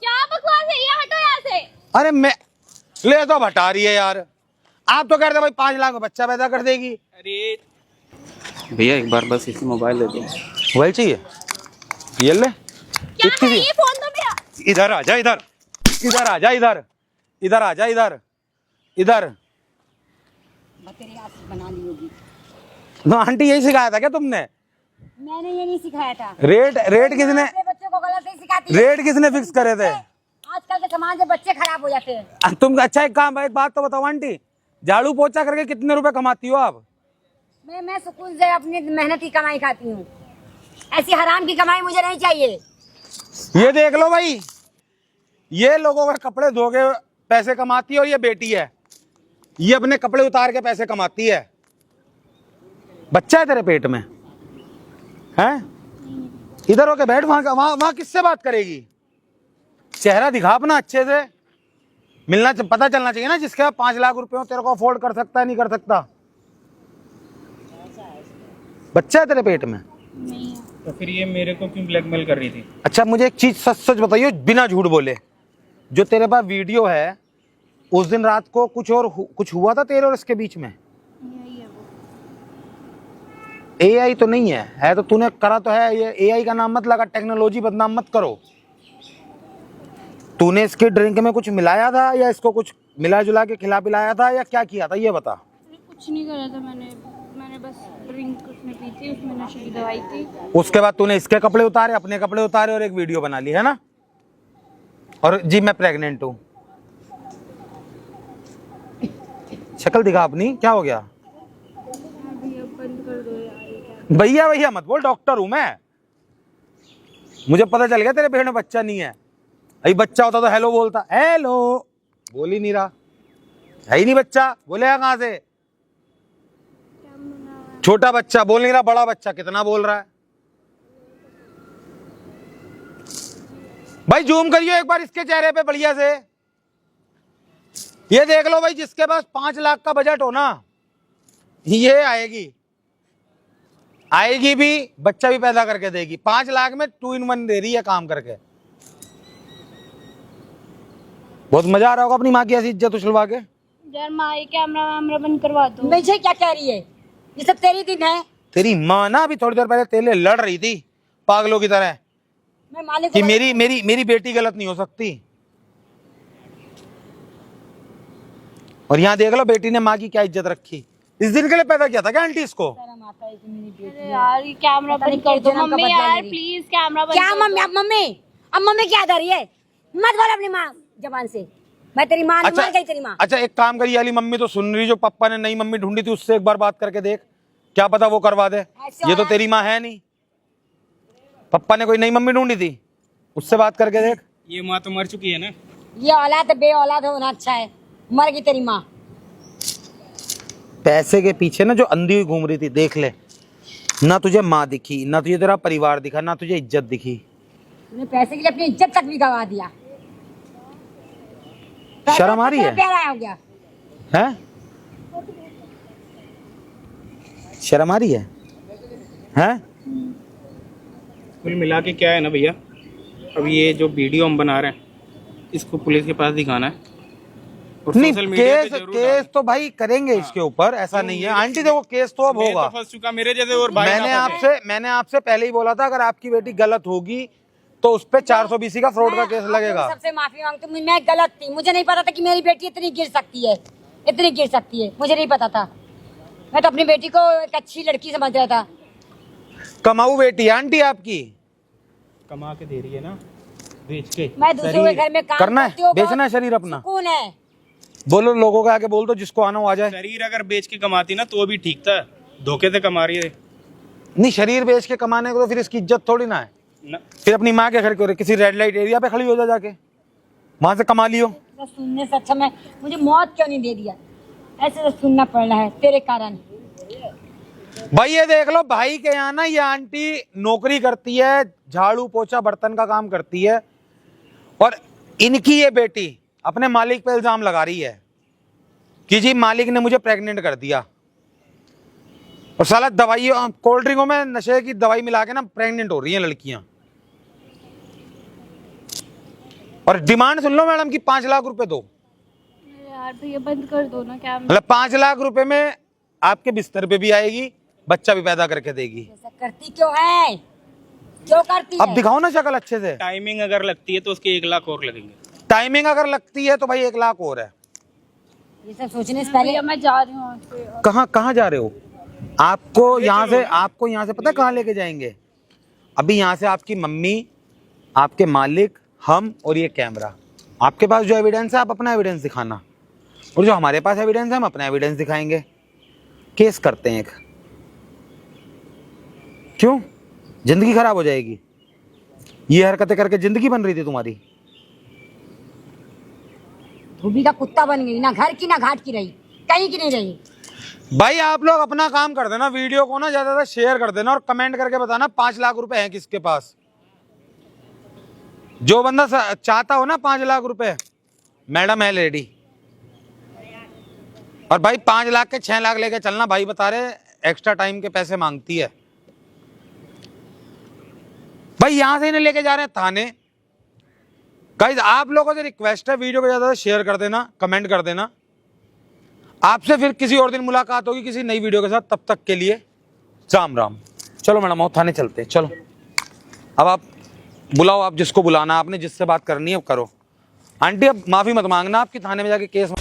क्या बकवास है ये, हटो यहाँ से। अरे मैं ले तो हटा रही है यार, आप तो कह रहे थे भाई 5 लाख में बच्चा पैदा कर देगी। अरे भैया एक बार बस इसी मोबाइल दे दो। मोबाइल चाहिए? ये ले, क्या है ये फोन तो मेरा। इधर आ जा, इधर इधर आ जा, इधर इधर आ जा, इधर इधर। तेरी आस बना ली होगी। तो आंटी यही सिखाया था क्या तुमने? मैंने ये नहीं सिखाया था। रेट रेट किसने, अपने बच्चों को गलत नहीं सिखाती है। रेट किसने फिक्स करे थे? आजकल के समाज में बच्चे खराब हो जाते हैं। तुम अच्छा एक काम, एक बात तो बताओ आंटी, झाड़ू पोछा करके कितने रुपए कमाती हो आप? मैं सुकून से अपनी मेहनत की कमाई खाती हूँ। ऐसी हराम की कमाई मुझे नहीं चाहिए। ये देख लो भाई, ये लोगों के कपड़े धो के पैसे कमाती है, और ये बेटी है, ये अपने कपड़े उतार के पैसे कमाती है। बच्चा है तेरे पेट में हैं? इधर होके बैठ, वहां किससे बात करेगी? चेहरा दिखा अपना अच्छे से, मिलना पता चलना चाहिए ना, जिसके 5 लाख रुपए हो तेरे को अफोर्ड कर सकता है नहीं कर सकता। बच्चा है तेरे पेट में? नहीं तो फिर ये मेरे को क्यों ब्लैकमेल कर रही थी? अच्छा मुझे एक चीज सच सच बताइए, बिना झूठ बोले, जो तेरे पास वीडियो है, उस दिन रात को कुछ हुआ था तेरे और इसके बीच में? एआई तो नहीं है तो तूने करा तो है। ये एआई का नाम मत लगा, टेक्नोलॉजी बदनाम मत करो। तूने इसके ड्रिंक में कुछ मिलाया था या इसको कुछ मिला जुला के खिला पिलाया था या क्या किया था, ये बता। कुछ नहीं करा था मैंने बस ड्रिंक उसने पी थी, उसमें नशे की दवाई थी। उसके बाद तूने इसके कपड़े उतारे, अपने कपड़े उतारे और एक वीडियो बना ली है ना? और जी मैं प्रेग्नेंट हूँ। शक्ल दिखा अपनी, क्या हो गया? बंद कर दो यार। भैया भैया मत बोल, डॉक्टर हूं मैं। मुझे पता चल गया तेरे पेट में बच्चा नहीं है। अभी बच्चा होता तो हेलो बोलता, हेलो बोल ही नहीं रहा, है ही नहीं बच्चा, बोलेगा कहां से? छोटा बच्चा बोल नहीं रहा, बड़ा बच्चा कितना बोल रहा है? भाई जूम करियो एक बार इसके चेहरे पे बढ़िया से, ये देख लो भाई, जिसके पास 5 लाख का बजट हो ना, ये आएगी भी, बच्चा भी पैदा करके देगी। 5 लाख में 2 in 1 दे रही है काम करके। बहुत मजा आ रहा होगा अपनी माँ की ऐसी इज्जत उछलवा के। यार माँ ये कैमरा बंद करवा दो। मुझे क्या कह रही है, ये सब तेरी दिन है। तेरी माँ ना अभी थोड़ी देर पहले तेरे लड़ रही थी पागलों की तरह मैं मालिक कि मेरी बेटी गलत नहीं हो सकती। और यहाँ देख लो बेटी ने माँ की क्या इज्जत रखी। इस दिन के लिए पैदा किया था क्या आंटी इसको? अरे यार ये कैमरा बंद कर दो मम्मी यार प्लीज, कैमरा बंद क्या कर मम्मी, अब मम्मी क्या कर रही है? मत बोल अपनी माँ जबान से, मैं तेरी माँ नहीं, मर गई तेरी माँ। अच्छा एक काम करिए, वाली मम्मी तो सुन रही, जो पापा ने नई मम्मी ढूंढी थी उससे एक बार बात करके देख, क्या पता वो करवा दे। ये तो तेरी माँ है नहीं, पापा ने कोई नई मम्मी ढूंढी थी, उससे बात करके देख। ये माँ तो मर चुकी है ना? ये औलाद बे औलाद होना अच्छा है, मर गई तेरी माँ। पैसे के पीछे ना जो अंधी हुई घूम रही थी, देख ले ना तुझे माँ दिखी, ना तुझे तेरा परिवार दिखा, ना तुझे इज्जत दिखी। तूने पैसे के लिए अपनी इज्जत तक भी गवा दिया। पैसा शर्म आ रही तेरा है? प्यारा हो गया। हैं? शर्म आ रही है? हैं? कुल मिला के क्या है ना भैया, अब ये जो वीडियो हम बना रहे हैं इसको पुलिस के पास दिखाना है और नहीं, सोशल मीडिया पे केस जरूर केस तो भाई करेंगे इसके ऊपर, ऐसा नहीं है आंटी। देखो केस तो अब मैं होगा। तो फंस चुका, मेरे जैसे और भाई मैंने आपसे पहले ही बोला था, अगर आपकी बेटी गलत होगी तो उस पे 420 का फ्रॉड का केस मैं लगेगा। आप सबसे माफी मांगती हूँ, मैं गलत थी। मुझे नहीं पता था कि मेरी बेटी इतनी गिर सकती है, इतनी गिर सकती है। मुझे नहीं पता था। मैं तो अपनी बेटी को एक अच्छी लड़की समझ रहा था। कमाऊ बेटी है आंटी आपकी। कमा के दे रही है ना, बेच के। मैं दूसरों के घर में काम करना करती हूँ, है, बेचना है शरीर अपना। सुकून है। बोलो लोगों के आगे बोल दो, जिसको आना वो आ जाए। शरीर अगर बेच के कमाती ना तो भी ठीक था, धोखे से कमा रही है नहीं, शरीर बेच के कमाने को तो फिर इसकी इज्जत थोड़ी ना है ना। फिर अपनी माँ के घर क्यों रहे? किसी रेड लाइट एरिया पे खड़ी हो जा, जाके वहां से कमा लियो। तो सुनने से अच्छा मैं मुझे मौत क्यों नहीं दे दिया? ऐसे तो सुनना पड़ रहा है तेरे कारण। भाई ये देख लो, भाई के यहाँ ना ये आंटी नौकरी करती है, झाड़ू पोछा बर्तन का काम करती है, और इनकी ये बेटी अपने मालिक पे इल्जाम लगा रही है कि जी मालिक ने मुझे प्रेग्नेंट कर दिया। और साला दवाइयों कोल्ड ड्रिंकों में नशे की दवाई मिला के ना प्रेग्नेंट हो रही हैं लड़कियां। और डिमांड सुन लो मैडम की 5 लाख रुपए दो। यार भैया बंद कर दो ना क्या। मतलब 5 लाख रुपए में आपके बिस्तर पे भी आएगी, बच्चा भी पैदा करके देगी। ऐसा करती क्यों है? क्यों करती अब है? दिखाओ ना शक्ल अच्छे से। टाइमिंग अगर लगती है तो उसके 1 लाख और लगेंगे। टाइमिंग अगर लगती है तो भाई 1 लाख और है। ये सब सोचने से पहले मैं जा रही हूँ। कहाँ जा रहे हो? आपको यहाँ से पता है कहाँ लेके जाएंगे? अभी यहाँ से आपकी मम्मी, आपके मालिक, हम और ये कैमरा। आपके पास जो एविडेंस है आप अपना एविडेंस दिखाना, और जो हमारे पास एविडेंस है हम अपना एविडेंस दिखाएंगे। केस करते हैं एक। क्यों? जिंदगी खराब हो जाएगी। ये हरकतें करके जिंदगी बन रही थी तुम्हारी। धोबी का कुत्ता बन गई, ना घर की ना घाट की रही, कहीं की नहीं रही। भाई आप लोग अपना काम कर देना, वीडियो को ना ज्यादा से शेयर कर देना और कमेंट करके बताना 5 लाख रुपए हैं किसके पास। जो बंदा चाहता हो ना 5 लाख रुपए, मैडम है रेडी। और भाई 5 लाख के 6 लाख लेके चलना, भाई बता रहे एक्स्ट्रा टाइम के पैसे मांगती है। भाई यहां से इन्हें लेके जा रहे हैं थाने। गाइस आप लोगों से रिक्वेस्ट है, वीडियो को ज्यादा से शेयर कर देना, कमेंट कर देना। आपसे फिर किसी और दिन मुलाकात होगी किसी नई वीडियो के साथ। तब तक के लिए राम राम। चलो मैडम आओ, थाने चलते हैं। चलो अब आप बुलाओ, आप जिसको बुलाना आपने, जिससे बात करनी है करो। आंटी अब माफी मत मांगना, आपकी थाने में जाके केस